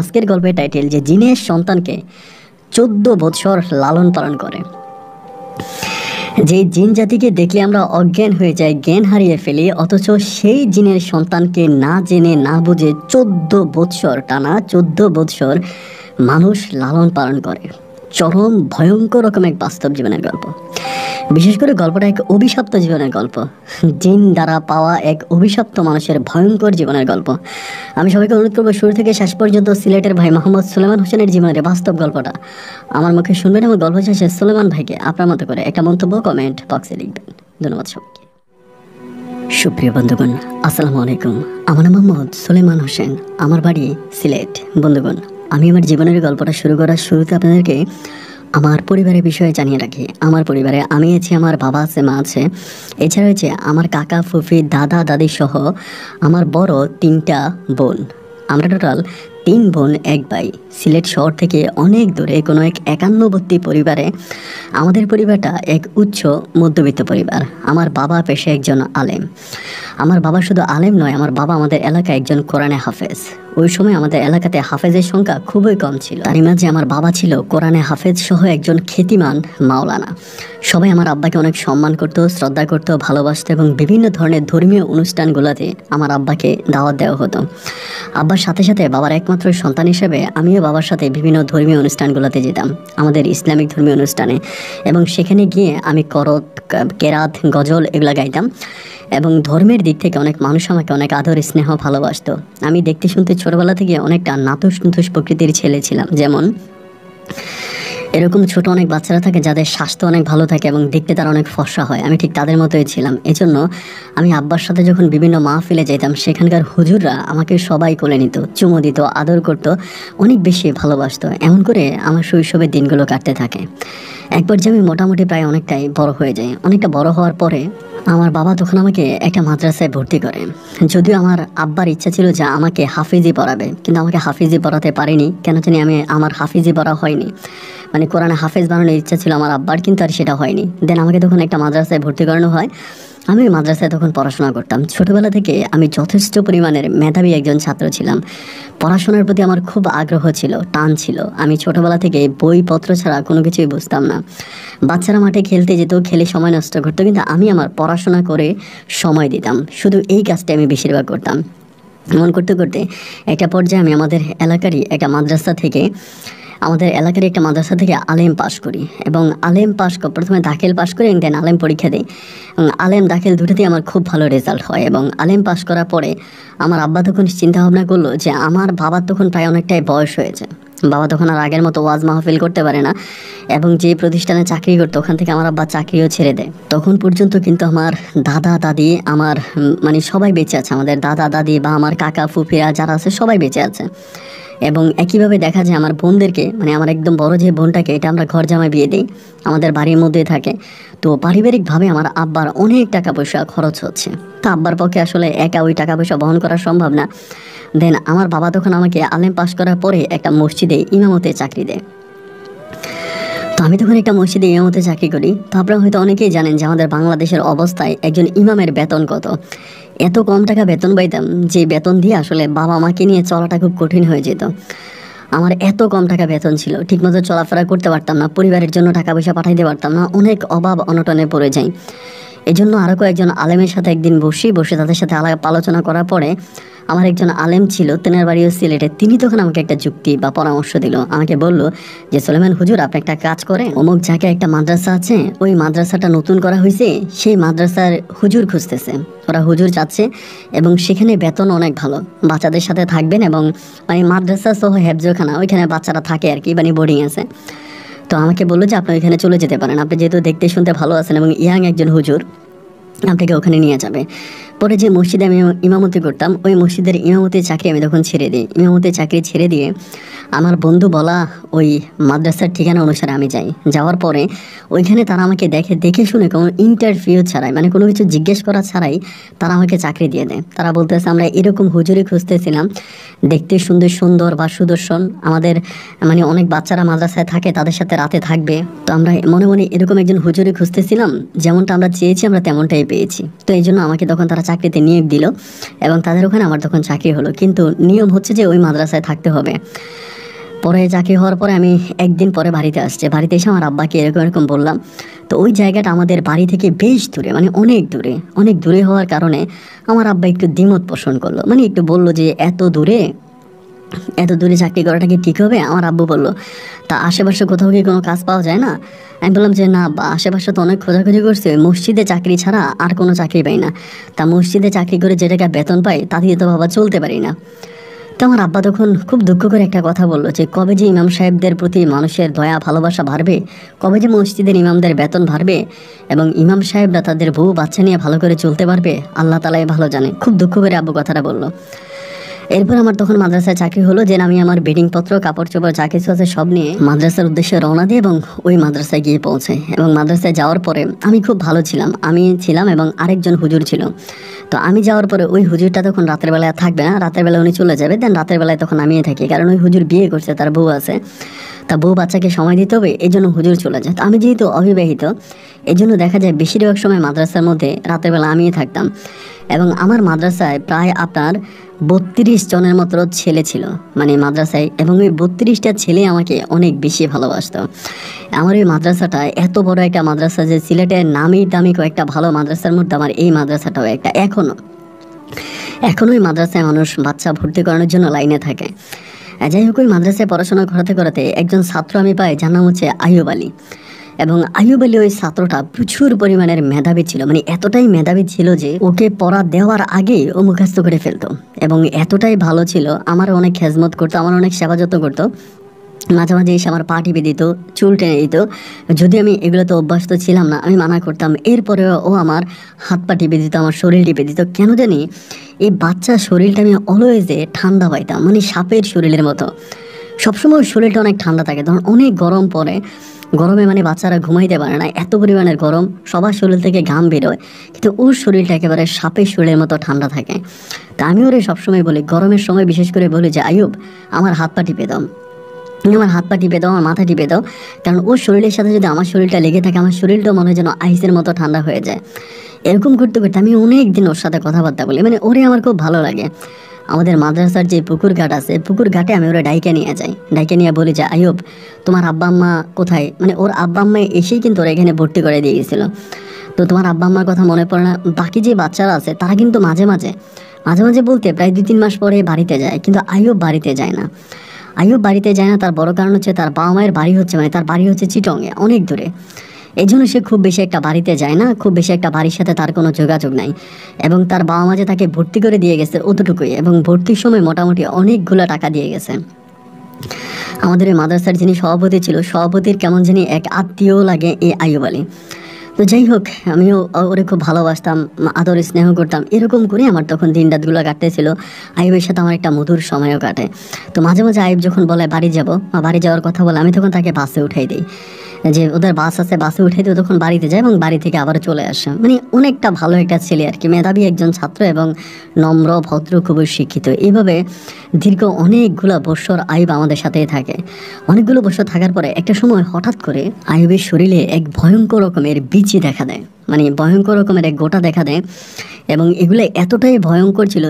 আজকের গল্পের টাইটেল যে জিনের সন্তানকে 14 বছর লালন পালন করে। যে জিন জাতিকে দেখলে আমরা অজ্ঞান হয়ে যাই, জ্ঞান হারিয়ে ফেলি, অথচ সেই জিনের সন্তানকে না জেনে না বুঝে 14 বছর টানা 14 বছর মানুষ লালন পালন করে। চরম ভয়ঙ্কর রকম এক বাস্তব জীবনের গল্প। বিশেষ করে গল্পটা এক অভিশপ্ত জীবনের গল্প, জিন দ্বারা পাওয়া এক অভিশপ্ত মানুষের ভয়ঙ্কর জীবনের গল্প। আমি সবাইকে অনুরোধ করবো শুরু থেকে শেষ পর্যন্ত সিলেটের ভাই মোহাম্মদ সুলেমান হোসেনের জীবনের বাস্তব গল্পটা আমার মুখে শুনবেন এবং গল্প শেষে সুলেমান ভাইকে আপনার মতো করে একটা মন্তব্য কমেন্ট বক্সে লিখবেন। ধন্যবাদ সবাইকে। সুপ্রিয় বন্ধুগণ, আসসালামু আলাইকুম। আমার নাম মোহাম্মদ সুলেমান হোসেন, আমার বাড়ি সিলেট। বন্ধুগণ, আমি আমার জীবনের গল্পটা শুরু করার শুরুতে আপনাদেরকে আমার পরিবারের বিষয়ে জানিয়ে রাখি। আমার পরিবারে আমি আছি, আমার বাবা আছে, মা আছে, এছাড়া রয়েছে আমার কাকা, ফুফি, দাদা, দাদি সহ আমার বড় 3টা বোন। আমরা টোটাল 3 বোন 1 ভাই। সিলেট শহর থেকে অনেক দূরে কোনো এক একান্নবর্তী পরিবারে আমাদের পরিবারটা এক উচ্চ মধ্যবিত্ত পরিবার। আমার বাবা পেশায় একজন আলেম। আমার বাবা শুধু আলেম নয়, আমার বাবা আমাদের এলাকায় একজন কোরআনে হাফেজ। ওই সময় আমাদের এলাকাতে হাফেজের সংখ্যা খুবই কম ছিল। তারই মাঝে আমার বাবা ছিল কোরআনে হাফেজ সহ একজন খ্যাতিমান মাওলানা। সবাই আমার আব্বাকে অনেক সম্মান করতো, শ্রদ্ধা করতো, ভালোবাসতো এবং বিভিন্ন ধরনের ধর্মীয় অনুষ্ঠানগুলোতে আমার আব্বাকে দাওয়াত দেওয়া হতো। আব্বার সাথে সাথে বাবার একমাত্র সন্তান হিসেবে আমিও বাবার সাথে বিভিন্ন ধর্মীয় অনুষ্ঠানগুলোতে যেতাম, আমাদের ইসলামিক ধর্মীয় অনুষ্ঠানে, এবং সেখানে গিয়ে আমি করত, কেরাত, গজল এগুলো গাইতাম এবং ধর্মের দিক থেকে অনেক মানুষ আমাকে অনেক আদর, স্নেহ, ভালোবাসতো। আমি দেখতে শুনতে ছোটবেলা থেকে অনেকটা নাতুস নুতুস প্রকৃতির ছেলে ছিলাম। যেমন এরকম ছোট অনেক বাচ্চারা থাকে যাদের স্বাস্থ্য অনেক ভালো থাকে এবং দেখতে তারা অনেক ফর্সা হয়, আমি ঠিক তাদের মতোই ছিলাম। এজন্য আমি আব্বার সাথে যখন বিভিন্ন মাহফিলে যেতাম, সেখানকার হুজুররা আমাকে সবাই কোলে নিত, চুমো দিত, আদর করত, অনেক বেশি ভালোবাসতো। এমন করে আমার শৈশবের দিনগুলো কাটতে থাকে। একবার যে আমি মোটামুটি প্রায় অনেকটাই বড় হয়ে যাই। অনেকটা বড় হওয়ার পরে আমার বাবা তখন আমাকে একটা মাদ্রাসায় ভর্তি করে। যদিও আমার আব্বার ইচ্ছা ছিল যে আমাকে হাফিজি পড়াবে, কিন্তু আমাকে হাফিজি পড়াতে পারিনি, কেন জানি আমার হাফিজি পড়া হয়নি। মানে কোরআনে হাফেজ বানানোর ইচ্ছা ছিল আমার আব্বার, কিন্তু আর সেটা হয়নি। দেন আমাকে তখন একটা মাদ্রাসায় ভর্তি করানো হয়। আমি ওই মাদ্রাসায় তখন পড়াশোনা করতাম। ছোটোবেলা থেকে আমি যথেষ্ট পরিমাণের মেধাবী একজন ছাত্র ছিলাম। পড়াশোনার প্রতি আমার খুব আগ্রহ ছিল, টান ছিল। আমি ছোটোবেলা থেকে বইপত্র ছাড়া কোনো কিছুই বুঝতাম না। বাচ্চারা মাঠে খেলতে যেত, খেলে সময় নষ্ট করতো, কিন্তু আমি আমার পড়াশোনা করে সময় দিতাম। শুধু এই কাজটা আমি বেশিরভাগ করতাম। এমন করতে করতে একটা পর্যায়ে আমি আমাদের এলাকারই একটা মাদ্রাসা থেকে আলেম পাশ করি এবং আলেম পাশ প্রথমে দাখিল পাশ করি এবং দেন আলেম পরীক্ষা দিই। আলেম দাখিল দুটোতেই আমার খুব ভালো রেজাল্ট হয় এবং আলেম পাশ করার পরে আমার আব্বা তখন চিন্তা ভাবনা করলো যে আমার বাবার তখন প্রায় অনেকটাই বয়স হয়েছে। বাবা তখন আর আগের মতো ওয়াজ মাহফিল করতে পারে না এবং যে প্রতিষ্ঠানে চাকরি করতো ওখান থেকে আমার আব্বা চাকরিও ছেড়ে দেয়। তখন পর্যন্ত কিন্তু আমার দাদা, দাদি, আমার মানে সবাই বেঁচে আছে। আমাদের দাদা, দাদি বা আমার কাকা, ফুফিরা যারা আছে সবাই বেঁচে আছে। এবং একইভাবে দেখা যায় আমার বোনদেরকে, মানে আমার একদম বড় যে বোনটাকে, এটা আমরা ঘর জামাই বিয়ে দিই, আমাদের বাড়ির মধ্যে থাকে। তো পারিবারিকভাবে আমার আব্বার অনেক টাকা পয়সা খরচ হচ্ছে। তো আব্বার পক্ষে আসলে একা ওই টাকা পয়সা বহন করা সম্ভব না। দেন আমার বাবা তখন আমাকে আলেম পাশ করার পরে একটা মসজিদে ইমামতে চাকরি দেয়। তো আমি তখন একটা মসজিদে ইমামতে চাকরি করি। তো আপনারা হয়তো অনেকেই জানেন যে আমাদের বাংলাদেশের অবস্থায় একজন ইমামের বেতন কত। এত কম টাকা বেতন পাইতাম যে বেতন দিয়ে আসলে বাবা মাকে নিয়ে চলাটা খুব কঠিন হয়ে যেত। আমার এত কম টাকা বেতন ছিল, ঠিকমতো চলাফেরা করতে পারতাম না, পরিবারের জন্য টাকা পয়সা পাঠাইতে পারতাম না, অনেক অভাব অনটনে পড়ে যাই। এই জন্য আরও কয়েকজন আলেমের সাথে একদিন বসে তাদের সাথে আলোচনা করার পরে আমার একজন আলেম ছিল, তেনার বাড়িও সিলেটে, তিনি তখন আমাকে একটা যুক্তি বা পরামর্শ দিল। আমাকে বলল যে সুলেমান হুজুর, আপনি একটা কাজ করেন, অমুক জায়গায় একটা মাদ্রাসা আছে, ওই মাদ্রাসাটা নতুন করা হয়েছে, সেই মাদ্রাসার হুজুর খুঁজতেছে, ওরা হুজুর চাচ্ছে এবং সেখানে বেতন অনেক ভালো, বাচ্চাদের সাথে থাকবেন এবং মানে মাদ্রাসা সহ হেফজখানা, ওইখানে বাচ্চারা থাকে আর কি, মানে বোর্ডিং আছে। তো আমাকে বললো যে আপনি ওইখানে চলে যেতে পারেন, আপনি যেহেতু দেখতে শুনতে ভালো আছেন এবং ইয়াং একজন হুজুর, আপনাকে ওখানে নিয়ে যাবে। পরে যে মসজিদে আমি ইমামতি করতাম, ওই মসজিদের ইমামতির চাকরি আমি তখন ছেড়ে দিই। ইমামতির চাকরি ছেড়ে দিয়ে আমার বন্ধু বলা ওই মাদ্রাসার ঠিকানা অনুসারে আমি যাই। যাওয়ার পরে ওইখানে তারা আমাকে দেখে শুনে কোনো ইন্টারভিউ ছাড়াই, মানে কোনো কিছু জিজ্ঞেস করা ছাড়াই তারা আমাকে চাকরি দিয়ে দেয়। তারা বলতেছে আমরা এরকম হুজুরি খুঁজতেছিলাম, দেখতে সুন্দর সুন্দর বা সুদর্শন, আমাদের মানে অনেক বাচ্চারা মাদ্রাসায় থাকে, তাদের সাথে রাতে থাকবে। তো আমরা মনে মনে এরকম একজন হুজুরি খুঁজতেছিলাম, যেমনটা আমরা চেয়েছি আমরা তেমনটাই পেয়েছি। তো এই জন্য আমাকে তখন তারা চাকরিতে নিয়োগ দিল এবং তাদের ওখানে আমার তখন চাকরি হলো। কিন্তু নিয়ম হচ্ছে যে ওই মাদ্রাসায় থাকতে হবে। পরে চাকরি হওয়ার পরে আমি একদিন পরে বাড়িতে আসছে, বাড়িতে এসে আমার আব্বাকে এরকম এরকম বললাম। তো ওই জায়গাটা আমাদের বাড়ি থেকে বেশ দূরে, মানে অনেক দূরে হওয়ার কারণে আমার আব্বা একটু দ্বিমত পোষণ করলো, মানে একটু বললো যে এত দূরে চাকরি করাটা কি ঠিক হবে? আমার আব্বু বললো তা আশেপাশে কোথাও কি কোনো কাজ পাওয়া যায় না? আমি বললাম যে না বা, আশেপাশে তো অনেক খোঁজাখুঁজি করছে, মসজিদে চাকরি ছাড়া আর কোনো চাকরি পাই না। তা মসজিদে চাকরি করে যে টাকা বেতন পাই তা দিয়ে তো বাবা চলতে পারি না। তো আমার আব্বা তখন খুব দুঃখ করে একটা কথা বললো যে কবে যে ইমাম সাহেবদের প্রতি মানুষের দয়া ভালোবাসা বাড়বে, কবে যে মসজিদের ইমামদের বেতন বাড়বে এবং ইমাম সাহেবরা তাদের বউ বাচ্চা নিয়ে ভালো করে চলতে পারবে, আল্লাহ তালাই ভালো জানে। খুব দুঃখ করে আব্বু কথাটা বললো। এরপর আমার তখন মাদ্রাসায় চাকরি হলো, যে আমি আমার বেডিংপত্র কাপড় চোপড় যা কিছু আছে সব নিয়ে মাদ্রাসার উদ্দেশ্যে রওনা দিই এবং ওই মাদ্রাসায় গিয়ে পৌঁছাই। এবং মাদ্রাসায় যাওয়ার পরে আমি খুব ভালো ছিলাম, আমি ছিলাম এবং আরেকজন হুজুর ছিল। তো আমি যাওয়ার পরে ওই হুজুরটা তখন রাতের বেলায় থাকবে না, রাতের বেলায় উনি চলে যাবে, দেন রাতের বেলায় তখন আমিই থাকি, কারণ ওই হুজুর বিয়ে করছে, তার বউ আছে, তা বউ বাচ্চাকে সময় দিতে হবে, এই জন্য হুজুর চলে যায়। তো আমি যেহেতু অবিবাহিত, এই জন্য দেখা যায় বেশিরভাগ সময় মাদ্রাসার মধ্যে রাতের বেলা আমিই থাকতাম। এবং আমার মাদ্রাসায় প্রায় আপনার 32 জনের মতো ছেলে ছিল মানে মাদ্রাসায়, এবং ওই 32টা ছেলে আমাকে অনেক বেশি ভালোবাসতো। আমার এই মাদ্রাসাটা এত বড় একটা মাদ্রাসা যে সিলেটের নামি দামি কয়েকটা ভালো মাদ্রাসার মধ্যে আমার এই মাদ্রাসাটাও একটা। এখনও ওই মাদ্রাসায় মানুষ বাচ্চা ভর্তি করানোর জন্য লাইনে থাকে। যাই হোক, ওই মাদ্রাসায় পড়াশোনা করাতে করাতে একজন ছাত্র আমি পাই, যার নাম হচ্ছে আইয়ুব আলী। এবং আইয়ুব আলী ওই ছাত্রটা প্রচুর পরিমাণের মেধাবী ছিল, মানে এতটাই মেধাবী ছিল যে ওকে পড়া দেওয়ার আগেই ও মুখস্থ করে ফেলতো। এবং এতটাই ভালো ছিল, আমার অনেক খেজমত করতো, আমার অনেক সেবা যত্ন করতো, মাঝে মাঝে এসে আমার পা টিপে দিত, চুল টেনে দিত। যদি আমি এগুলোতে অভ্যস্ত ছিলাম না, আমি মানা করতাম, এরপরেও ও আমার হাত পা টিপে দিত, আমার শরীর টিপে দিত। কেন জানি এই বাচ্চার শরীরটা আমি অলওয়েজে ঠান্ডা পাইতাম, মানে সাপের শরীরের মতো। সবসময় শরীরটা অনেক ঠান্ডা থাকে, তখন অনেক গরম পড়ে, গরমে মানে বাচ্চারা ঘুমাইতে পারে না, এত পরিমাণের গরম, সবার শরীর থেকে ঘাম বেরোয়, কিন্তু ওর শরীরটা একেবারে সাপের শরীরের মতো ঠান্ডা থাকে। তা আমি ওরে সবসময় বলি, গরমের সময় বিশেষ করে বলি যে আইয়ুব আমার হাত পা টিপে দাও, আমার হাত পা টিপে দাও, আমার মাথা টিপে দাও, কারণ ওর শরীরের সাথে যদি আমার শরীরটা লেগে থাকে, আমার শরীরটাও মনে হয় যেন আইসের মতো ঠান্ডা হয়ে যায়। এরকম করতে করতে আমি অনেক দিন ওর সাথে কথাবার্তা বলি, মানে ওরে আমার খুব ভালো লাগে। আমাদের মাদ্রাসার যে পুকুর ঘাট আছে, পুকুর ঘাটে আমি ওরা ডাইকে নিয়ে যাই, ডাইকে নিয়ে বলি যে আইয়ুব তোমার আব্বা আম্মা কোথায়? মানে ওর আব্বা আম্মা এসেই কিন্তু ওরা এখানে ভর্তি করে দিয়ে গেছিলো। তো তোমার আব্বা আম্মার কথা মনে পড়ে না? বাকি যে বাচ্চারা আছে তারা কিন্তু মাঝে মাঝে বলতে প্রায় 2-3 মাস পরে বাড়িতে যায়, কিন্তু আইয়ুব বাড়িতে যায় না। তার বড় কারণ হচ্ছে তার বাবা মায়ের বাড়ি হচ্ছে, মানে তার বাড়ি হচ্ছে চিটংয়ে, অনেক দূরে। এই জন্য সে খুব বেশি একটা বাড়িতে যায় না, খুব বেশি একটা বাড়ির সাথে তার কোনো যোগাযোগ নাই। এবং তার বাবা মা যে তাকে ভর্তি করে দিয়ে গেছে অতটুকুই, এবং ভর্তির সময় মোটামুটি অনেকগুলো টাকা দিয়ে গেছে। আমাদের এই মাদ্রাসার যিনি সভাপতি ছিল, সভাপতির কেমন জানি এক আত্মীয় লাগে এই আইয়ুব আলী। তো যাই হোক, আমিও ওরে খুব ভালোবাসতাম, আদর স্নেহ করতাম, এরকম করে আমার তখন দিন রাতগুলো কাটতেছিল। আইয়ুবের সাথে আমার একটা মধুর সময়ও কাটে। তো মাঝে মাঝে আইয়ুব যখন বলে বাড়ি যাব, বাড়ি যাওয়ার কথা বলে, আমি তখন তাকে বাসে উঠাই দিই, যে ওদের বাস আছে, বাসে উঠে দিয়ে তখন বাড়িতে যায় এবং বাড়ি থেকে আবার চলে আসে। মানে অনেকটা ভালো একটা ছেলে আর কি, মেধাবী একজন ছাত্র এবং নম্র ভদ্র, খুবই শিক্ষিত। এইভাবে দীর্ঘ অনেকগুলো বছর আইয়ুব আমাদের সাথেই থাকে। অনেকগুলো বছর থাকার পরে একটা সময় হঠাৎ করে আইয়ুবের শরীরে এক ভয়ঙ্কর রকমের বিচি দেখা দেয়, মানে ভয়ঙ্কর রকমের এক গোটা দেখা দেয়। এবং এগুলো এতটাই ভয়ঙ্কর ছিল,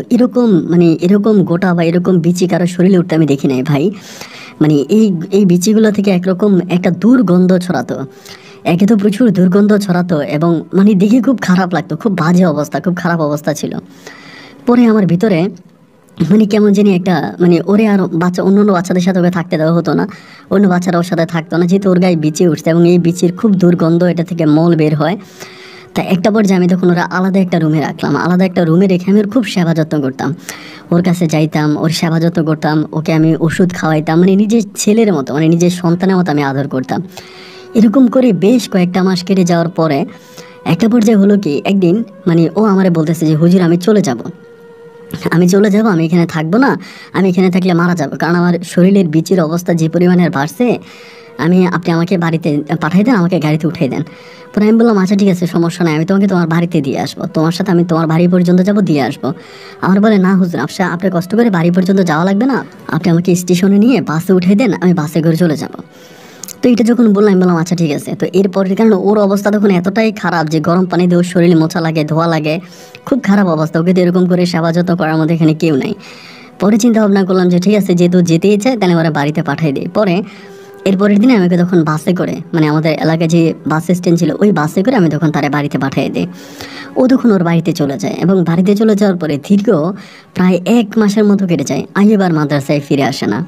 এরকম গোটা বা এরকম বিচি কারো শরীরে উঠতে আমি দেখি নাই ভাই। মানে এই বিচিগুলো থেকে একরকম একটা দুর্গন্ধ ছড়াতো, একে তো প্রচুর দুর্গন্ধ ছড়াতো, এবং মানে দেখে খুব খারাপ লাগতো, খুব বাজে অবস্থা, খুব খারাপ অবস্থা ছিল। পরে আমার ভিতরে মানে কেমন জানি একটা, মানে ওরে আর অন্য বাচ্চাদের সাথে ওকে থাকতে দেওয়া হতো না, অন্য বাচ্চারা ওর সাথে থাকতো না, যেহেতু ওর গায়ে বিচি উঠছে এবং এই বিচির খুব দুর্গন্ধ, এটা থেকে মল বের হয়। তা একটা পর্যায়ে আমি তখন ওরা আলাদা একটা রুমে রাখলাম, আলাদা একটা রুমে রেখে আমি ওর খুব সেবা যত্ন করতাম, ওর কাছে যাইতাম, ওর সেবা যত্ন করতাম, ওকে আমি ওষুধ খাওয়াইতাম, মানে নিজের ছেলের মতো, মানে নিজের সন্তানের মতো আমি আদর করতাম। এরকম করে বেশ কয়েকটা মাস কেটে যাওয়ার পরে একটা পর্যায়ে হলো কি, একদিন মানে ও আমারে বলতেছে যে হুজুর আমি চলে যাব। আমি চলে যাব, আমি এখানে থাকবো না, আমি এখানে থাকলে মারা যাবো, কারণ আমার শরীরের বিচির অবস্থা যে পরিমাণের বাড়ছে, আপনি আমাকে বাড়িতে পাঠাই দেন, আমাকে গাড়িতে উঠিয়ে দেন। পরে আমি বললাম আচ্ছা ঠিক আছে, সমস্যা নাই, আমি তোমাকে তোমার বাড়িতে দিয়ে আসবো, তোমার সাথে আমি তোমার বাড়ি পর্যন্ত যাব, দিয়ে আসবো। আমার বলে না হুজুর, আপনি কষ্ট করে বাড়ি পর্যন্ত যাওয়া লাগবে না, আপনি আমাকে স্টেশনে নিয়ে বাসে উঠিয়ে দেন, আমি বাসে করে চলে যাব। তো এটা যখন বললাম, আমি বললাম আচ্ছা ঠিক আছে। তো এরপরের কারণে ওর অবস্থা তখন এতটাই খারাপ যে গরম পানি দিয়ে ওর শরীরে মোছা লাগে, ধোয়া লাগে, খুব খারাপ অবস্থা। ওকে তো এরকম করে সেবা যত্ন করার মধ্যে এখানে কেউ নাই। পরে চিন্তা ভাবনা করলাম যে ঠিক আছে, যেহেতু যেতেই চায় তাহলে ওরা বাড়িতে পাঠিয়ে দিই। পরে এরপরের দিনে আমাকে তখন বাসে করে, আমাদের এলাকায় যে বাস স্ট্যান্ড ছিল ওই বাসে করে আমি তখন তারা বাড়িতে পাঠিয়ে দিই। ও তখন ওর বাড়িতে চলে যায়, এবং বাড়িতে চলে যাওয়ার পরে দীর্ঘ প্রায় 1 মাসের মতো কেটে যায়। আইয়ুব আর মাদ্রাসায় ফিরে আসে না,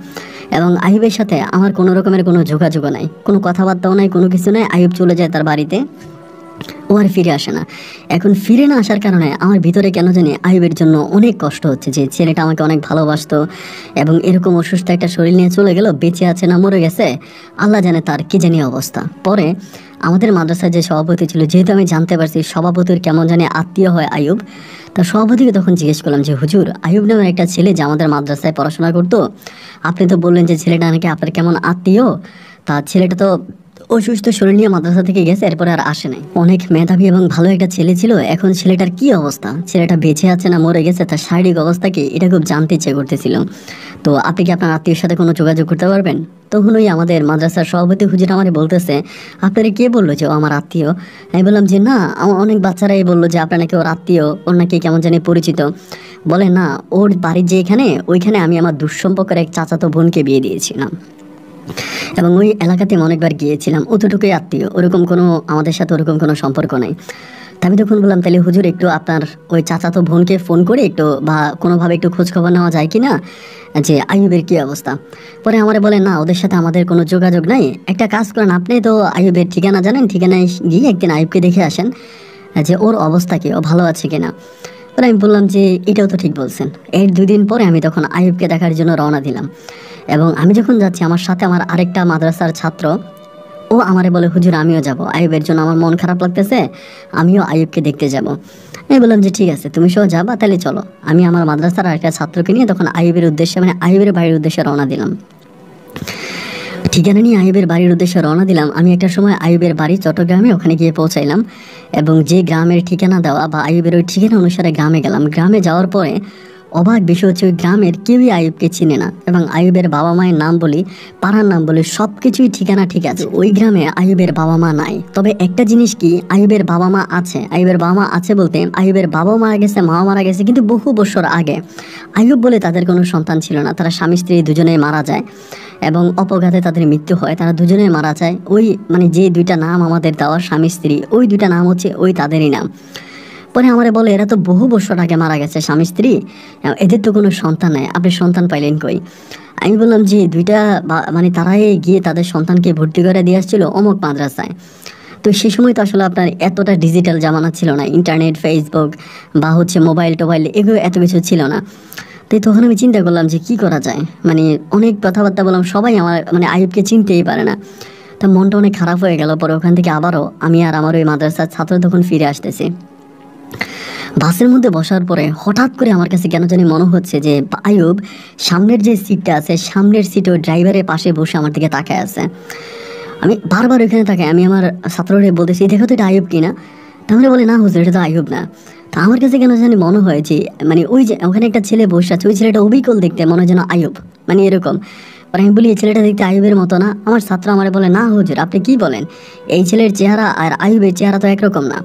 এবং আইয়ুবের সাথে আমার কোনো রকমের কোনো যোগাযোগও নাই, কোনো কথাবার্তাও নাই, কোনো কিছু নাই। আইয়ুব চলে যায় তার বাড়িতে, ও আর ফিরে আসে না। এখন ফিরে না আসার কারণে আমার ভিতরে কেন জানি আইয়ুবের জন্য অনেক কষ্ট হচ্ছে, যে ছেলেটা আমাকে অনেক ভালোবাসতো, এবং এরকম অসুস্থ একটা শরীর নিয়ে চলে গেল, বেঁচে আছে না মরে গেছে আল্লাহ জানে তার কি জানি অবস্থা। পরে আমাদের মাদ্রাসায় যে সভাপতি ছিল, যেহেতু আমি জানতে পারছি সভাপতির কেমন জানি আত্মীয় হয় আইয়ুব, তা সভাপতিকে তখন জিজ্ঞেস করলাম যে হুজুর, আইয়ুব নামের একটা ছেলে যে আমাদের মাদ্রাসায় পড়াশোনা করতো, আপনি তো বললেন যে ছেলেটা নাকি আপনার কেমন আত্মীয়, তা ছেলেটা তো অসুস্থ শরীর নিয়ে মাদ্রাসা থেকে গেছে, এরপরে আর আসে নাই। অনেক মেধাবী এবং ভালো একটা ছেলে ছিল, এখন ছেলেটার কি অবস্থা, ছেলেটা বেঁচে আছে না মরে গেছে, তার শারীরিক অবস্থা কি, এটা খুব জানতে ইচ্ছে করতেছিল। তো আপনি কি আপনার আত্মীয়ের সাথে কোনো যোগাযোগ করতে পারবেন? তখন ওই আমাদের মাদ্রাসার সভাপতি হুজুর আমারে বলতেছে, আপনারা কে বললো যে ও আমার আত্মীয়? আমি বললাম যে না, অনেক বাচ্চারাই বললো যে আপনার নাকি ওর আত্মীয়, ওর নাকি কেমন জানি পরিচিত। বলে না, ওর বাড়ির যে এখানে, ওইখানে আমি আমার দুঃসম্পর্কের এক চাচাতো বোনকে বিয়ে দিয়েছিলাম, এবং ওই এলাকাতে আমি অনেকবার গিয়েছিলাম, অতটুকুই আত্মীয়, ওরকম কোনো আমাদের সাথে ওরকম কোনো সম্পর্ক নাই। তা আমি তখন বললাম তাহলে হুজুর একটু আপনার ওই চাচাতো বোনকে ফোন করে একটু বা কোনোভাবে একটু খোঁজখবর নেওয়া যায় কি না, যে আইয়ুবের কী অবস্থা। পরে আমারে বলে না, ওদের সাথে আমাদের কোনো যোগাযোগ নাই, একটা কাজ করেন, আপনি তো আইয়ুবের ঠিকানা জানেন, ঠিকানায় গিয়ে একদিন আইয়ুবকে দেখে আসেন যে ওর অবস্থা কি, ও ভালো আছে কিনা। পরে আমি বললাম যে এটাও তো ঠিক বলছেন। এর 2 দিন পরে আমি তখন আইয়ুবকে দেখার জন্য রওনা দিলাম, এবং আমি যখন যাচ্ছি আমার সাথে আমার আরেকটা মাদ্রাসার ছাত্র, ও আমারে বলে হুজুর আমিও যাব, আইয়ুবের জন্য আমার মন খারাপ লাগতেছে, আমিও আইয়ুবকে দেখতে যাব। আমি বললাম যে ঠিক আছে, তুমি সহ যাবা, তাহলে চলো। আমি আমার মাদ্রাসার আরেকটা ছাত্রকে নিয়ে তখন আইয়ুবের উদ্দেশ্যে, আইয়ুবের বাড়ির উদ্দেশ্যে রওনা দিলাম। ঠিকানা নিয়ে আইয়ুবের বাড়ির উদ্দেশ্যে রওনা দিলাম। আমি একটা সময় আইয়ুবের বাড়ি চট্টগ্রামে, ওখানে গিয়ে পৌঁছাইলাম, এবং যে গ্রামের ঠিকানা দেওয়া বা আইয়ুবের ওই ঠিকানা অনুসারে গ্রামে গেলাম। গ্রামে যাওয়ার পরে অবাক বিষয় হচ্ছে, ওই গ্রামের কেউই আইয়ুবকে চিনে না, এবং আইয়ুবের বাবা মায়ের নাম বলি, পাড়ার নাম বলি, সব কিছুই ঠিকানা ঠিক আছে। ওই গ্রামে আইয়ুবের বাবা মা নাই, তবে একটা জিনিস কি, আইয়ুবের বাবা মা আছে। আইয়ুবের বাবা মা আছে বলতে আইয়ুবের বাবাও মারা গেছে, মাও মারা গেছে, কিন্তু বহু বছর আগে। আইয়ুব বলে তাদের কোনো সন্তান ছিল না, তারা স্বামী স্ত্রী দুজনেই মারা যায়, এবং অপঘাতে তাদের মৃত্যু হয়, তারা দুজনেই মারা যায়। ওই যে 2টা নাম আমাদের দেওয়া স্বামী স্ত্রী, ওই 2টা নাম হচ্ছে ওই তাদেরই নাম। পরে আমারে বলে এরা তো বহু বছর আগে মারা গেছে স্বামী স্ত্রী, এদের তো কোনো সন্তান নাই, আপনি সন্তান পাইলেন কই? আমি বললাম যে 2টা তারাই গিয়ে তাদের সন্তানকে ভর্তি করে দিয়ে আসছিল অমুক মাদ্রাসায়। তো সেই সময় তো আসলে আপনার এতটা ডিজিটাল জামানা ছিল না, ইন্টারনেট, ফেসবুক বা হচ্ছে মোবাইল টোবাইল, এগুলো এত কিছু ছিল না। তো তখন আমি চিন্তা করলাম যে কি করা যায়, অনেক কথাবার্তা বললাম, সবাই আমার আইয়ুবকে চিনতেই পারে না। তা মনটা অনেক খারাপ হয়ে গেল। পরে ওখান থেকে আবারও আমি আর আমার ওই মাদ্রাসার ছাত্র তখন ফিরে আসতেছি। বাসের মধ্যে বসার পরে হঠাৎ করে আমার কাছে কেন জানি মনে হচ্ছে যে আইয়ুব সামনের যে সিটটা আছে, সামনের সিটে ওই ড্রাইভারের পাশে বসে আমার দিকে তাকায় আছে। আমি বারবার ওইখানে তাকাই, আমি আমার ছাত্ররে বলতেছি দেখো তো এটা আইয়ুব কিনা। তাহলে বলে না হুজুর, এটা তো আইয়ুব না। তা আমার কাছে কেন জানি মনে হয় যে ওই যে ওখানে একটা ছেলে বসে আছে, ওই ছেলেটা অবিকল দেখতে মনে হয় যেন আইয়ুব, এরকম। পরে আমি বলি এই ছেলেটা দেখতে আইয়ুবের মতো না। আমার ছাত্র আমারে বলে না হুজুর, আপনি কি বলেন, এই ছেলের চেহারা আর আইয়ুবের চেহারা তো একরকম না।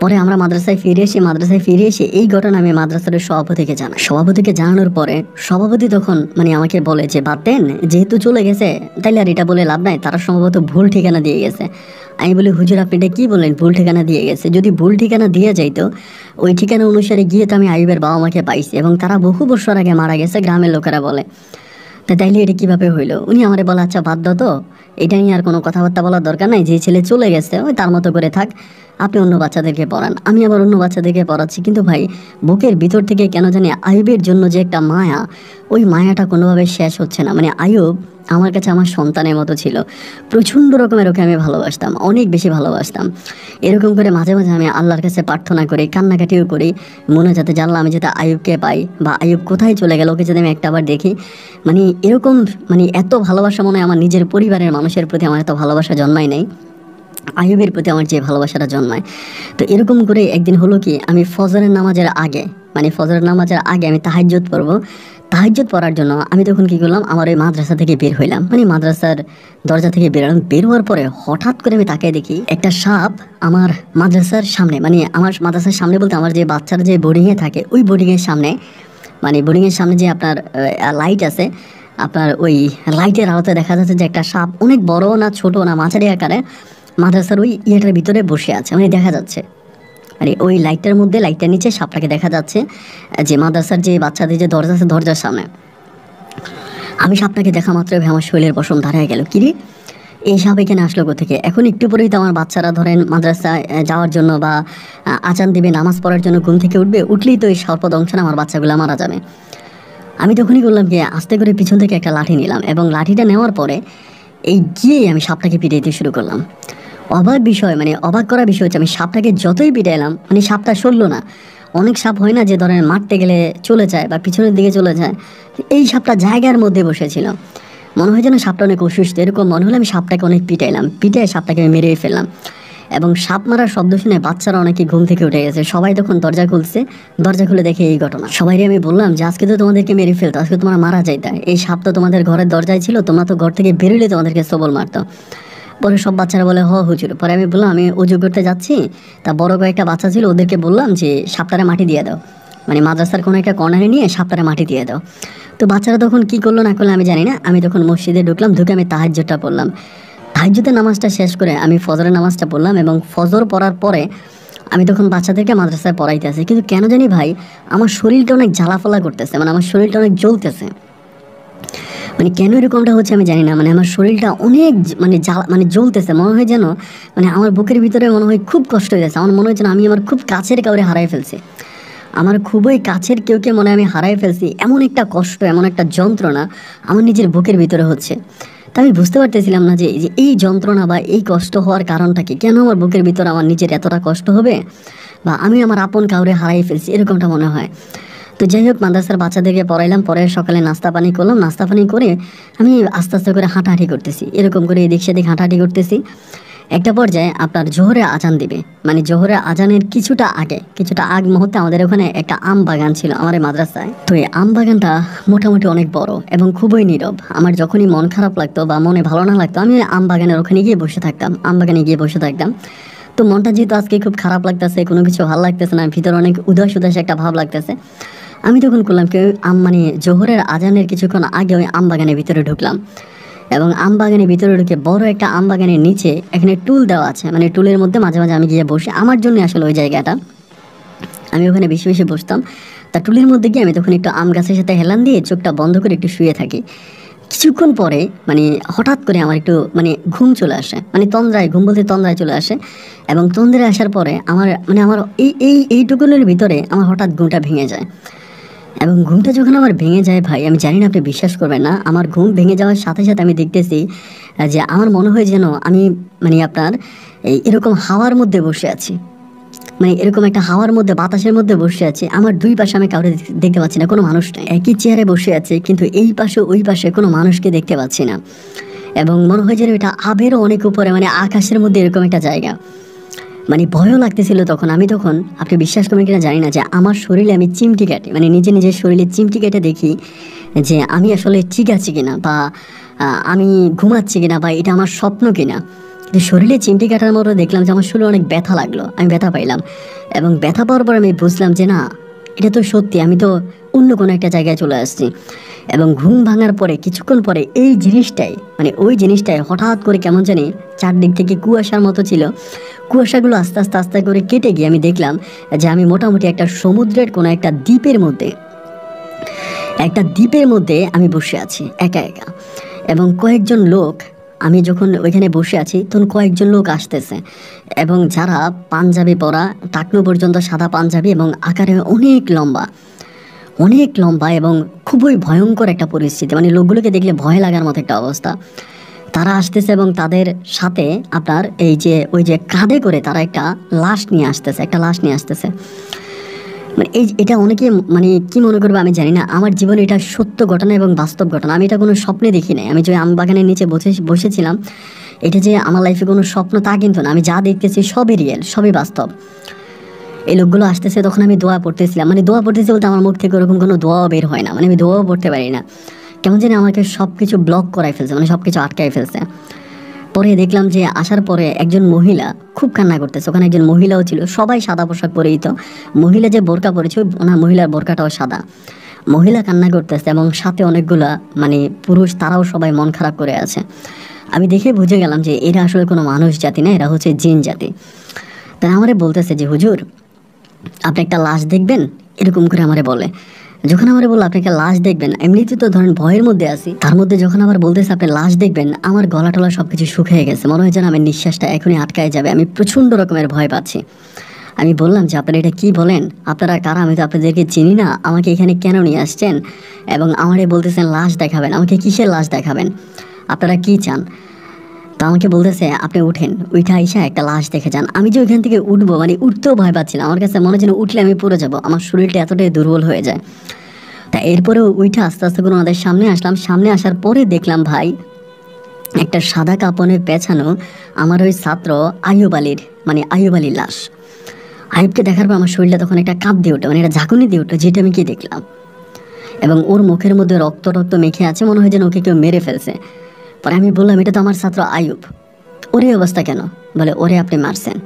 পরে আমরা মাদ্রাসায় ফিরে এসে এই ঘটনা আমি মাদ্রাসার সভাপতিকে জানাই। সভাপতিকে জানানোর পরে সভাপতি তখন আমাকে বলে যে বাদ দেন, যেহেতু চলে গেছে তাইলে আর এটা বলে লাভ নাই, তারা সম্ভবত ভুল ঠিকানা দিয়ে গেছে। আমি বলি হুজুর আপনি এটা কী বললেন, ভুল ঠিকানা দিয়ে গেছে? যদি ভুল ঠিকানা দিয়ে যাইতো, ওই ঠিকানা অনুসারে গিয়ে তো আমি আইয়ুবের বাবা মাকে পাইছি, এবং তারা বহু বছর আগে মারা গেছে গ্রামের লোকেরা বলে। তাইলে এটা কীভাবে হইলো? উনি আমারে বলে আচ্ছা বাদ দাও তো, এটা নিয়ে আর কোনো কথাবার্তা বলার দরকার নাই, যে ছেলে চলে গেছে ওই তার মতো করে থাক, আপনি অন্য বাচ্চাদেরকে পড়ান, আমি আবার অন্য বাচ্চাদেরকে পড়াচ্ছি, কিন্তু ভাই বুকের ভিতর থেকে কেন জানি আয়ুবের জন্য যে একটা মায়া, ওই মায়াটা কোনোভাবে শেষ হচ্ছে না। মানে আয়ুব আমার কাছে আমার সন্তানের মতো ছিল, প্রচণ্ড রকমের ওকে আমি ভালোবাসতাম, অনেক বেশি ভালোবাসতাম। এরকম করে মাঝে মাঝে আমি আল্লাহর কাছে প্রার্থনা করি, কান্নাকাটিও করি, মনে যাতে জানলাম আমি যাতে আয়ুবকে পাই, বা আয়ুব কোথায় চলে গেল ওকে যদি আমি একটা আবার দেখি। মানে এরকম মানে এত ভালোবাসা মনে হয় আমার নিজের পরিবারের মানুষের প্রতি আমার এত ভালোবাসা জন্মায় নাই, আইয়ুবের প্রতি আমার যে ভালোবাসাটা জন্মায়। তো এরকম করে একদিন হলো কি, আমি ফজরের নামাজের আগে, মানে ফজরের নামাজের আগে আমি তাহাজ্জুদ পড়বো। তাহাজ্জুদ পড়ার জন্য আমি তখন কি করলাম, আমার ওই মাদ্রাসা থেকে বের হইলাম, মানে মাদ্রাসার দরজা থেকে বেরোলাম। বের হওয়ার পরে হঠাৎ করে আমি তাকিয়ে দেখি একটা সাপ আমার মাদ্রাসার সামনে, মানে আমার মাদ্রাসার সামনে বলতে আমার যে বাচ্চারা যে বোর্ডিংয়ে থাকে ওই বোর্ডিংয়ের সামনে, মানে বোর্ডিংয়ের সামনে যে আপনার লাইট আছে, আপনার ওই লাইটের আলোতে দেখা যাচ্ছে যে একটা সাপ, অনেক বড় না ছোট না মাঝারি আকারে, মাদ্রাসার ওই ইয়েটার ভিতরে বসে আছে, মানে দেখা যাচ্ছে। মানে ওই লাইটটার মধ্যে, লাইটটার নিচে সাপটাকে দেখা যাচ্ছে, যে মাদ্রাসার যে বাচ্চাদের যে দরজা আছে দরজার সামনে। আমি সাপটাকে দেখা মাত্রই আমার শরীরের পশম দাঁড়িয়ে গেল, কিরে এই সাপ এখানে আসলো কোথেকে? এখন একটু পরেই তো আমার বাচ্চারা ধরেন মাদ্রাসায় যাওয়ার জন্য বা আজান দিবে, নামাজ পড়ার জন্য ঘুম থেকে উঠবে, উঠলেই তো এই সর্পদংশনে আমার বাচ্চাগুলো মারা যাবে। আমি তখনই করলাম কি, আস্তে করে পিছন থেকে একটা লাঠি নিলাম, এবং লাঠিটা নেওয়ার পরে এই গিয়ে আমি সাপটাকে পিটাইতে শুরু করলাম। অবাক বিষয়, মানে অবাক করা বিষয় হচ্ছে, আমি সাপটাকে যতই পিটাইলাম মানে সাপটা সরলো না। অনেক সাপ হয় না যে ধরেন মারতে গেলে চলে যায় বা পিছনের দিকে চলে যায়, এই সাপটা জায়গার মধ্যে বসেছিল। মনে হয় যেন সাপটা অনেক অসুস্থ, এরকম মনে হলো। আমি সাপটাকে অনেক পিটাইলাম, পিটাই সাপটাকে আমি মেরেই ফেললাম। এবং সাপ মারার শব্দ শুনে বাচ্চারা অনেকে ঘুম থেকে উঠে গেছে, সবাই তখন দরজা খুলছে, দরজা খুলে দেখে এই ঘটনা। সবাইকে আমি বললাম যে আজকে তো তোমাদেরকে মেরে ফেলতো, আজকে তোমরা মারা যাইতা, এই সাপ তো তোমাদের ঘরের দরজায় ছিল, তোমরা তো ঘর থেকে বেরোলে তোমাদেরকে সবল মারতো। পরে সব বাচ্চারা বলে হুজুর। পরে আমি বললাম আমি উজু করতে যাচ্ছি, তা বড় কয়েকটা বাচ্চা ছিল, ওদেরকে বললাম যে সাপটারে মাটি দিয়ে দাও, মানে মাদ্রাসার কোনো একটা কর্নারে নিয়ে সাপটারে মাটি দিয়ে দাও। তো বাচ্চারা তখন কি করলো না করলো আমি জানি না। আমি তখন মসজিদে ঢুকলাম, ঢুকে আমি তাহাজ্জুদটা পড়লাম। তাহাজ্জুদের নামাজটা শেষ করে আমি ফজরের নামাজটা পড়লাম, এবং ফজর পড়ার পরে আমি তখন বাচ্চাদেরকে মাদ্রাসায় পড়াইতে আসি। কিন্তু কেন জানি ভাই আমার শরীরটা অনেক জ্বালাফালা করতেছে, মানে আমার শরীরটা অনেক জ্বলতেছে। মানে কেন এরকমটা হচ্ছে আমি জানি না, মানে আমার শরীরটা অনেক মানে জ্বলতেছে, মনে হয় যেন মানে আমার বুকের ভিতরে মনে হয় খুব কষ্ট হয়ে যাচ্ছে। আমার মনে হয় যেন আমি আমার খুব কাছের কাউরে হারাই ফেলছি, আমার খুবই কাছের কেউকে মনে হয় আমি হারাই ফেলছি। এমন একটা কষ্ট, এমন একটা যন্ত্রণা আমার নিজের বুকের ভিতরে হচ্ছে। তা আমি বুঝতে পারতেছিলাম না যে এই যন্ত্রণা বা এই কষ্ট হওয়ার কারণটা কি, কেন আমার বুকের ভিতরে আমার নিজের এতটা কষ্ট হবে, বা আমি আমার আপন কাউরে হারাই ফেলছি, এরকমটা মনে হয়। তো যাই হোক, মাদ্রাসার বাচ্চাদেরকে পড়াইলাম, পরে সকালে নাস্তা পানি করলাম, নাস্তা পানি করে আমি আস্তে আস্তে করে হাঁটাহাঁটি করতেছি, এরকম করে এদিক সেদিক হাঁটাহাঁটি করতেছি। একটা পর্যায়ে আপনার জোহরে আজান দিবে, মানে জোহরে আজানের কিছুটা আগ মুহূর্তে আমাদের ওখানে একটা আম বাগান ছিল আমার এই মাদ্রাসায়। তো এই আম বাগানটা মোটামুটি অনেক বড় এবং খুবই নীরব। আমার যখনই মন খারাপ লাগতো বা মনে ভালো না লাগতো, আমি আম বাগানের ওখানে গিয়ে বসে থাকতাম, আম বাগানে গিয়ে বসে থাকতাম। তো মনটা যেহেতু আজকে খুব খারাপ লাগতেছে, কোনো কিছু ভালো লাগতেছে না, ভিতরে অনেক উদাস উদাস একটা ভাব লাগতেছে, আমি তখন করলাম কি, মানে জোহরের আজানের কিছুক্ষণ আগে ওই আম বাগানের ভিতরে ঢুকলাম। এবং আম বাগানের ভিতরে ঢুকে বড় একটা আম বাগানের নিচে এখানে টুল দেওয়া আছে, মানে টুলের মধ্যে মাঝে মাঝে আমি গিয়ে বসে, আমার জন্য আসলে ওই জায়গাটা, আমি ওখানে বেশি বেশি বসতাম। তা টুলের মধ্যে গিয়ে আমি তখন একটু আম গাছের সাথে হেলান দিয়ে চোখটা বন্ধ করে একটু শুয়ে থাকি। কিছুক্ষণ পরে মানে হঠাৎ করে আমার একটু মানে ঘুম চলে আসে, মানে তন্দ্রায়, ঘুম বলতে তন্দ্রায় চলে আসে। এবং তন্দ্রায় আসার পরে আমার এইটুকুনের ভিতরে আমার হঠাৎ ঘুমটা ভেঙে যায়। এবং ঘুমটা যখন আমার ভেঙে যায় ভাই, আমি জানি না আপনি বিশ্বাস করবেন না, আমার ঘুম ভেঙে যাওয়ার সাথে সাথে আমি দেখতেছি যে আমার মনে হয় যেন আমি মানে আপনার এরকম হাওয়ার মধ্যে বসে আছি, মানে এরকম একটা হাওয়ার মধ্যে, বাতাসের মধ্যে বসে আছে। আমার দুই পাশে আমি কাউকে দেখতে পাচ্ছি না, কোনো মানুষ নেই, একই চেয়ারে বসে আছে, কিন্তু এই পাশে ওই পাশে কোনো মানুষকে দেখতে পাচ্ছি না। এবং মনে হয় যেন এটা আবেরও অনেক উপরে, মানে আকাশের মধ্যে এরকম একটা জায়গা। মানে ভয়ও লাগতেছিল তখন। আমি তখন, আপনি বিশ্বাস করবেন কিনা জানি না, যে আমার শরীরে আমি চিমটি কাটি, মানে নিজের শরীরে চিমটি কেটে দেখি যে আমি আসলে ঠিক আছি কিনা, বা আমি ঘুমাচ্ছি কিনা, বা এটা আমার স্বপ্ন কিনা। কিন্তু শরীরে চিমটি কাটার মতো দেখলাম যে আমার শরীরে অনেক ব্যথা লাগলো, আমি ব্যথা পাইলাম। এবং ব্যথা পাওয়ার পর আমি বুঝলাম যে না, এটা তো সত্যি, আমি তো অন্য কোনো একটা জায়গায় চলে আসছি। এবং ঘুম ভাঙার পরে কিছুক্ষণ পরে এই জিনিসটাই, মানে ওই জিনিসটাই হঠাৎ করে কেমন জানি চারদিক থেকে কুয়াশার মতো ছিল, কুয়াশাগুলো আস্তে আস্তে আস্তে করে কেটে গিয়ে আমি দেখলাম যে আমি মোটামুটি একটা সমুদ্রের কোনো একটা দ্বীপের মধ্যে আমি বসে আছি একা একা। এবং কয়েকজন লোক আমি যখন ওইখানে বসে আছি তখন কয়েকজন লোক আসতেছে, এবং যারা পাঞ্জাবি পরা, টাকনু পর্যন্ত সাদা পাঞ্জাবি এবং আকারে অনেক লম্বা এবং খুবই ভয়ঙ্কর একটা পরিস্থিতি, মানে লোকগুলোকে দেখলে ভয় লাগার মতো একটা অবস্থা। তারা আসতেছে এবং তাদের সাথে আপনার এই যে ওই যে কাঁধে করে তারা একটা লাশ নিয়ে আসতেছে। মানে এটা অনেকে মানে কি মনে করবে আমি জানি না। আমার জীবনে এটা সত্য ঘটনা এবং বাস্তব ঘটনা, আমি এটা কোনো স্বপ্নে দেখি নাই। আমি যে আম বাগানের নিচে বসেছিলাম, এটা যে আমার লাইফে কোনো স্বপ্ন তা কিন্তু না। আমি যা দেখতেছি সবই রিয়েল, সবই বাস্তব। এই লোকগুলো আসতেছে, তখন আমি দোয়া পড়তেছিলাম, মানে দোয়া পড়তেছি বলতে আমার মুখ থেকে ওরকম কোনো দোয়াও বের হয় না, মানে আমি দোয়াও পড়তে পারি না। কেমন জানি আমাকে সব কিছু ব্লক করাই ফেলছে, মানে সব কিছু আটকাই ফেলছে। পরে দেখলাম যে আসার পরে একজন মহিলা খুব কান্না করতেছে, ওখানে একজন মহিলাও ছিল, সবাই সাদা পোশাক পরেই। তো মহিলা যে বোরকা পরেছে ওনার মহিলার বোরকাটাও সাদা। মহিলা কান্না করতেছে এবং সাথে অনেকগুলা মানে পুরুষ, তারাও সবাই মন খারাপ করে আছে। আমি দেখে বুঝে গেলাম যে এরা আসলে কোনো মানুষ জাতি না, এরা হচ্ছে জিন জাতি। তারা আমারে বলতেছে যে হুজুর আপনি একটা লাশ দেখবেন, এরকম করে আমারে বলে। যখন আমার বললো আপনি একটা লাশ দেখবেন, এমনিতে তো ধরেন ভয়ের মধ্যে আছি, তার মধ্যে যখন আমার বলতেছে আপনি লাশ দেখবেন, আমার গলা টলা সবকিছু শুকিয়ে গেছে, মনে হয় যেন আমার নিঃশ্বাসটা এখনই আটকায় যাবে। আমি প্রচণ্ড রকমের ভয় পাচ্ছি। আমি বললাম যে আপনারা এটা কি বলেন, আপনারা কারা, আমি তো আপনাদেরকে চিনি না, আমাকে এখানে কেন নিয়ে আসছেন? এবং আমারে বলতেছেন লাশ দেখাবেন, আমাকে কিসের লাশ দেখাবেন, আপনারা কি চান? তা আমাকে বলতেছে আপনি উঠেন, উঠে আইসা একটা লাশ দেখে যান। আমি যে ওইখান থেকে উঠবো, মানে উঠতেও ভয় পাচ্ছিলাম, আমার কাছে মনে হচ্ছে উঠলে আমি পড়ে যাবো, আমার শরীরটা এতটাই দুর্বল হয়ে যায়। তা এরপরেও উঠে আস্তে আস্তে করে ওনাদের সামনে আসলাম। সামনে আসার পরে দেখলাম ভাই একটা সাদা কাপড়ে পেঁচানো আমার ওই ছাত্র আইয়ুব আলীর লাশ। আইয়ুবকে দেখার পর আমার শরীরটা তখন একটা কাঁপ দিয়ে ওঠে, মানে একটা ঝাঁকুনি দিয়ে ওঠে, যেটা আমি কি দেখলাম। এবং ওর মুখের মধ্যে রক্ত মেখে আছে, মনে হয় যেন ওকে কেউ মেরে ফেলছে। পরে আমি বললাম এটা তো আমার ছাত্র আইয়ুব, ওরে অবস্থা কেন? বলে ওরে আপনি মারছেন।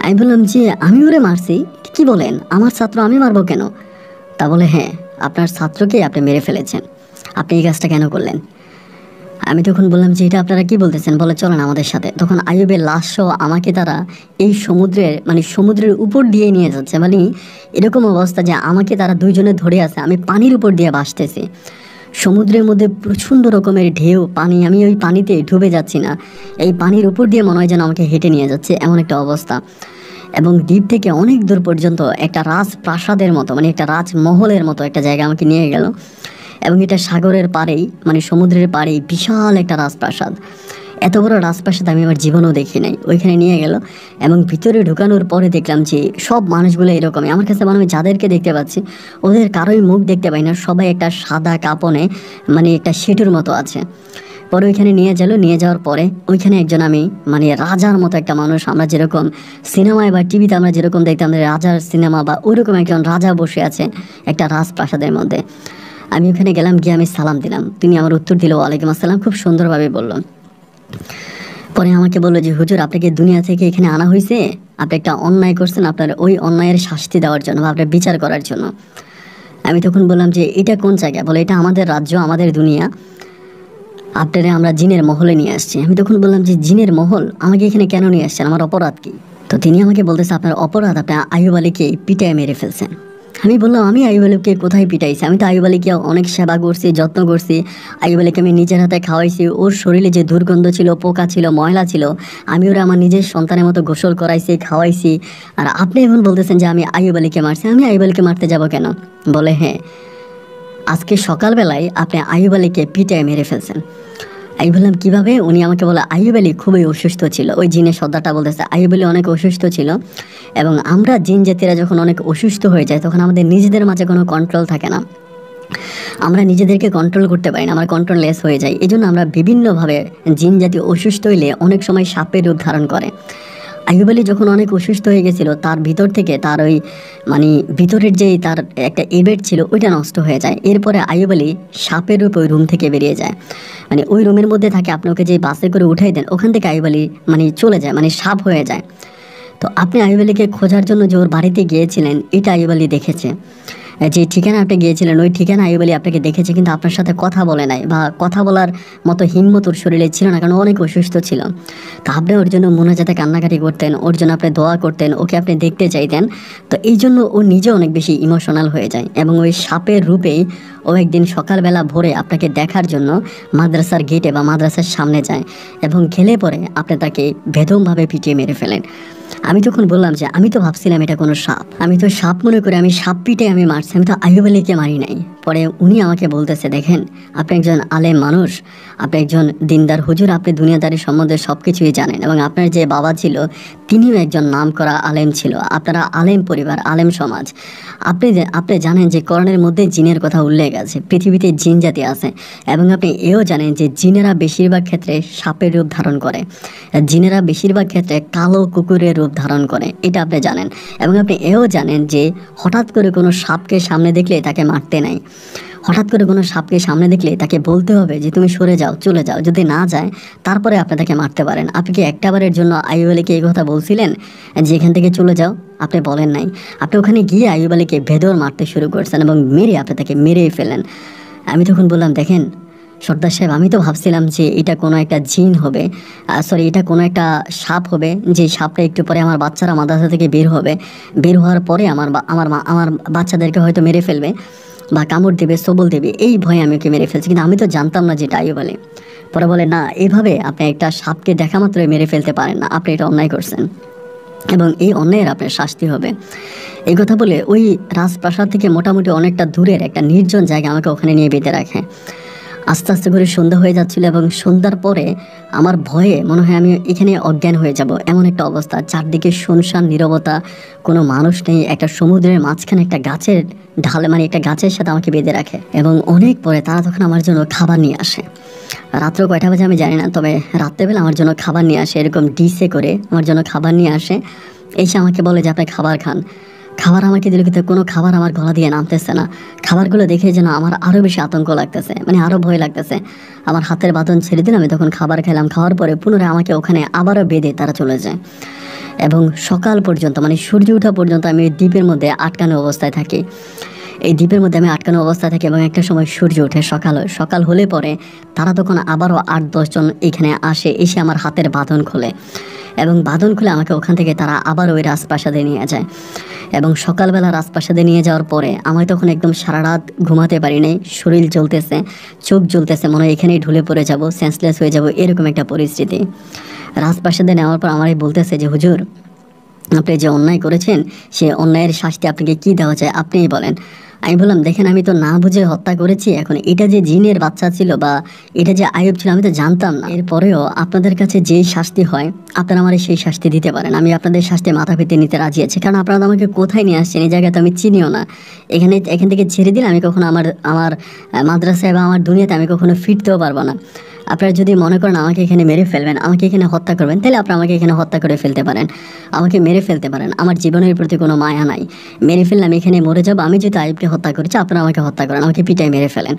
আমি বললাম যে আমি ওরে মারছি? কি বলেন, আমার ছাত্র আমি মারবো কেন? তা বলে হ্যাঁ, আপনার ছাত্রকে আপনি মেরে ফেলেছেন, আপনি এই কাজটা কেন করলেন? আমি তখন বললাম যে এটা আপনারা কি বলতেছেন, বলে চলেন আমাদের সাথে। তখন আইয়ুবের লাশ সহ আমাকে তারা এই সমুদ্রের উপর দিয়ে নিয়ে যাচ্ছে, মানে এরকম অবস্থা যে আমাকে তারা দুইজনে ধরে আছে, আমি পানির উপর দিয়ে ভাসতেছি। সমুদ্রের মধ্যে প্রচণ্ড রকমের ঢেউ, পানি, আমি ওই পানিতে ডুবে যাচ্ছি না, এই পানির উপর দিয়ে মনে হয় যেন আমাকে হেঁটে নিয়ে যাচ্ছে, এমন একটা অবস্থা। এবং দ্বীপ থেকে অনেক দূর পর্যন্ত একটা রাজপ্রাসাদের মতো, মানে একটা রাজমহলের মতো একটা জায়গা আমাকে নিয়ে গেল। এবং এটা সাগরের পাড়েই, মানে সমুদ্রের পাড়েই বিশাল একটা রাজপ্রাসাদ। এত বড় রাজপ্রাসাদ আমি আমার জীবনেও দেখি নাই। ওইখানে নিয়ে গেল এবং ভিতরে ঢুকানোর পরে দেখলাম যে সব মানুষগুলো এরকমই। আমার কাছে মনে হয় যাদেরকে দেখতে পাচ্ছি ওদের কারোই মুখ দেখতে পাই না, সবাই একটা সাদা কাপনে, মানে একটা সেতুর মতো আছে। পরে ওইখানে নিয়ে যাওয়ার পরে ওইখানে একজন আমি মানে রাজার মতো একটা মানুষ, আমরা যেরকম সিনেমায় বা টিভিতে আমরা যেরকম দেখতাম রাজার সিনেমা, বা ওইরকম একজন রাজা বসে আছে একটা রাজপ্রাসাদের মধ্যে। আমি ওখানে গেলাম, গিয়ে আমি সালাম দিলাম, তিনি আমার উত্তর দিল ওয়ালাইকুম আসসালাম, খুব সুন্দরভাবে বলল। পরে আমাকে বললো যে হুজুর আপনাকে দুনিয়া থেকে এখানে আনা হয়েছে, আপনি একটা অন্যায় করছেন, আপনার ওই অন্যায়ের শাস্তি দেওয়ার জন্য বা আপনার বিচার করার জন্য। আমি তখন বললাম যে এটা কোন জায়গা? বলে এটা আমাদের রাজ্য, আমাদের দুনিয়া, আপনারা আমরা জিনের মহলে নিয়ে আসছি। আমি তখন বললাম যে জিনের মহল, আমাকে এখানে কেন নিয়ে আসছেন, আমার অপরাধ কি? তো তিনি আমাকে বলতেছে আপনার অপরাধ, আপনি আইয়ুব আলীকে পিটায় মেরে ফেলছেন। আমি বললাম আমি আইয়ুব আলীকে কোথায় পিটাইছি? আমি তো আইয়ুব আলীকে অনেক সেবা করছি, যত্ন করছি, আইয়ুব আলীকে আমি নিজের হাতে খাওয়াইছি, ওর শরীরে যে দুর্গন্ধ ছিল, পোকা ছিল, ময়লা ছিল, আমি ওরা আমার নিজের সন্তানের মতো গোসল করাইছি, খাওয়াইছি। আর আপনি এখন বলতেছেন যে আমি আইয়ুব আলীকে মারছি। আমি আইয়ুব আলীকে মারতে যাব কেন? বলে হ্যাঁ, আজকে সকালবেলায় আপনি আইয়ুব আলীকে পিটায় মেরে ফেলছেন। আমি বললাম কীভাবে? উনি আমাকে বলে আইয়ুব আলী খুবই অসুস্থ ছিল। ওই জিনের সর্দারটা বলতেছে আইয়ুব আলী অনেক অসুস্থ ছিল, এবং আমরা জিন জাতিরা যখন অনেক অসুস্থ হয়ে যায় তখন আমাদের নিজেদের মাঝে কোনো কন্ট্রোল থাকে না, আমরা নিজেদেরকে কন্ট্রোল করতে পারি না, আমরা কন্ট্রোল লেস হয়ে যাই। এই জন্য আমরা বিভিন্নভাবে জিন জাতি অসুস্থ হইলে অনেক সময় সাপের রূপ ধারণ করে। আইয়ুব আলী যখন অনেক অসুস্থ হয়ে গেছিলো, তার ভিতর থেকে তার ওই মানে ভিতরের যেই তার একটা এবেট ছিল ওইটা নষ্ট হয়ে যায়। এরপরে আইয়ুব আলী সাপের রূপ ওই রুম থেকে বেরিয়ে যায়, মানে ওই রুমের মধ্যে থাকে, আপনি ওকে যে বাসে করে উঠাই দেন ওখান থেকে আইয়ুব আলী মানে চলে যায়, মানে সাপ হয়ে যায়। তো আপনি আইয়ুব আলীকে খোঁজার জন্য যে ওর বাড়িতে গিয়েছিলেন এটা আইয়ুব আলী দেখেছে, যে ঠিকানা আপনি গিয়েছিলেন ওই ঠিকানা আইয়ুব আলী আপনাকে দেখেছে, কিন্তু আপনার সাথে কথা বলে নাই বা কথা বলার মতো হিম্মত ওর শরীরে ছিল না, কারণ অনেক অসুস্থ ছিল। তো আপনি ওর জন্য মোনাজাতে কান্নাকাটি করতেন, ওর জন্য আপনি দোয়া করতেন, ওকে আপনি দেখতে চাইতেন। তো এই জন্য ও নিজে অনেক বেশি ইমোশনাল হয়ে যায় এবং ওই সাপের রূপেই ও একদিন সকালবেলা ভোরে আপনাকে দেখার জন্য মাদ্রাসার গেটে বা মাদ্রাসার সামনে যায় এবং খেলে পরে আপনি তাকে বেদমভাবে পিটিয়ে মেরে ফেলেন। আমি তখন বললাম যে আমি তো ভাবছিলাম এটা কোনো সাপ, আমি তো সাপ মনে করে আমি সাপ পিটে আমি মারছি, আমি তো আইয়ুব আলীকে মারি নাই। পরে উনি আমাকে বলতেছে, দেখেন আপনি একজন আলেম মানুষ, আপনি একজন দিনদার হুজুর, আপনি দুনিয়াদারি সম্বন্ধে সব কিছুই জানেন এবং আপনার যে বাবা ছিল তিনিও একজন নামকরা আলেম ছিল, আপনারা আলেম পরিবার, আলেম সমাজ। আপনি জানেন যে কোরআনের মধ্যে জিনের কথা উল্লেখ আছে, পৃথিবীতে জিন জাতি আছে এবং আপনি এও জানেন যে জিনেরা বেশিরভাগ ক্ষেত্রে সাপের রূপ ধারণ করে, জিনেরা বেশিরভাগ ক্ষেত্রে কালো কুকুরের রূপ ধারণ করে, এটা আপনি জানেন। এবং আপনি এও জানেন যে হঠাৎ করে কোনো সাপকে সামনে দেখলে তাকে মারতে নাই, হঠাৎ করে কোনো সাপকে সামনে দেখলে তাকে বলতে হবে যে তুমি সরে যাও, চলে যাও, যদি না যায় তারপরে আপনি তাকে মারতে পারেন। আপনি কি একটাবারের জন্য আইয়ুব আলীকে এই কথা বলছিলেন যে এখান থেকে চলে যাও? আপনি বলেন নাই। আপনি ওখানে গিয়ে আইয়ুব আলীকে ভেদর মারতে শুরু করছেন এবং মেরে আপনি তাকে মেরেই ফেলেন। আমি তখন বললাম, দেখেন সর্দার সাহেব, আমি তো ভাবছিলাম যে এটা কোনো একটা জিন হবে, সরি এটা কোনো একটা সাপ হবে, যে সাপটা একটু পরে আমার বাচ্চারা মাদ্রাসা থেকে বের হবে, বের হওয়ার পরে আমার বাচ্চাদেরকে হয়তো মেরে ফেলবে বা কামড় দেবে, সবল দেবে, এই ভয়ে আমি ওকে মেরে ফেলছি, কিন্তু আমি তো জানতাম না যেটা আইয়ুব আলী। পরে বলে, না, এভাবে আপনি একটা সাপকে দেখা মাত্রই মেরে ফেলতে পারেন না, আপনি এটা অন্যায় করছেন এবং এই অন্যায়ের আপনার শাস্তি হবে। এই কথা বলে ওই রাজপ্রাসাদ থেকে মোটামুটি অনেকটা দূরের একটা নির্জন জায়গা আমাকে ওখানে নিয়ে বেঁধে রাখে। আস্তে আস্তে করে সন্ধ্যা হয়ে যাচ্ছিল এবং সন্ধ্যার পরে আমার ভয়ে মনে হয় আমি এখানে অজ্ঞান হয়ে যাব, এমন একটা অবস্থা। চারদিকে শুনশান নীরবতা, কোনো মানুষ নেই, একটা সমুদ্রের মাঝখানে একটা গাছের ঢালে, মানে একটা গাছের সাথে আমাকে বেঁধে রাখে এবং অনেক পরে তারা তখন আমার জন্য খাবার নিয়ে আসে। রাত্র কয়টা বাজে আমি জানি না, তবে রাত্রেবেলা আমার জন্য খাবার নিয়ে আসে, এরকম ডিসে করে আমার জন্য খাবার নিয়ে আসে। এসে আমাকে বলে যে আপনি খাবার খান। খাবার আমাকে দিল, কিন্তু কোনো খাবার আমার গলা দিয়ে নামতেছে না। খাবারগুলো দেখে যেন আমার আরও বেশি আতঙ্ক লাগতেছে, মানে আরও ভয় লাগতেছে। আমার হাতের বাঁধন ছেড়ে দিন, আমি তখন খাবার খেলাম। খাওয়ার পরে পুনরায় আমাকে ওখানে আবারও বেঁধে তারা চলে যায় এবং সকাল পর্যন্ত, মানে সূর্য ওঠা পর্যন্ত আমি ওই দ্বীপের মধ্যে আটকানো অবস্থায় থাকি। এই দ্বীপের মধ্যে আমি আটকানো অবস্থায় থাকি এবং একটা সময় সূর্য ওঠে, সকাল হলে পরে তারা তখন আবারও 8-10 জন এখানে আসে, এসে আমার হাতের বাঁধন খোলে এবং বাঁধন খুলে আমাকে ওখান থেকে তারা আবার ওই রাজপ্রাসাদে নিয়ে যায় এবং সকালবেলা রাজপ্রাসাদে নিয়ে যাওয়ার পরে আমি তখন একদম সারা রাত ঘুমাতে পারি নাই, শরীর জ্বলতেছে, চোখ জ্বলতেছে, মনে হয় এখানেই ঢুলে পড়ে যাব, সেন্সলেস হয়ে যাব, এরকম একটা পরিস্থিতি। রাজপ্রাসাদে নেওয়ার পর আমারই বলতেছে যে হুজুর, আপনি যে অন্যায় করেছেন সে অন্যায়ের শাস্তি আপনাকে কী দেওয়া যায় আপনিই বলেন। আমি বললাম, দেখেন আমি তো না বুঝে হত্যা করেছি, এখন এটা যে জিনের বাচ্চা ছিল বা এটা যে আইয়ুব ছিল আমি তো জানতাম না। এরপরেও আপনাদের কাছে যেই শাস্তি হয় আপনারা আমার সেই শাস্তি দিতে পারেন, আমি আপনাদের শাস্তি মাথা পেতে নিতে রাজি আছি, কারণ আপনারা তো আমাকে কোথায় নিয়ে আসছেন, এই জায়গায় তো আমি চিনিও না। এখান থেকে ছেড়ে দিলে আমি কখনো আমার মাদ্রাসায় বা আমার দুনিয়াতে আমি কখনো ফিরতেও পারবো না। আপনারা যদি মনে করেন আমাকে এখানে মেরে ফেলবেন, আমাকে এখানে হত্যা করবেন, তাহলে আপনারা আমাকে এখানে হত্যা করে ফেলতে পারেন, আমাকে মেরে ফেলতে পারেন, আমার জীবনের প্রতি কোনো মায়া নাই। মেরে ফেললে আমি এখানে মরে যাবো। আমি যেহেতু আইয়ুবকে হত্যা করেছি, আপনারা আমাকে হত্যা করেন, আমাকে পিটাই মেরে ফেলেন।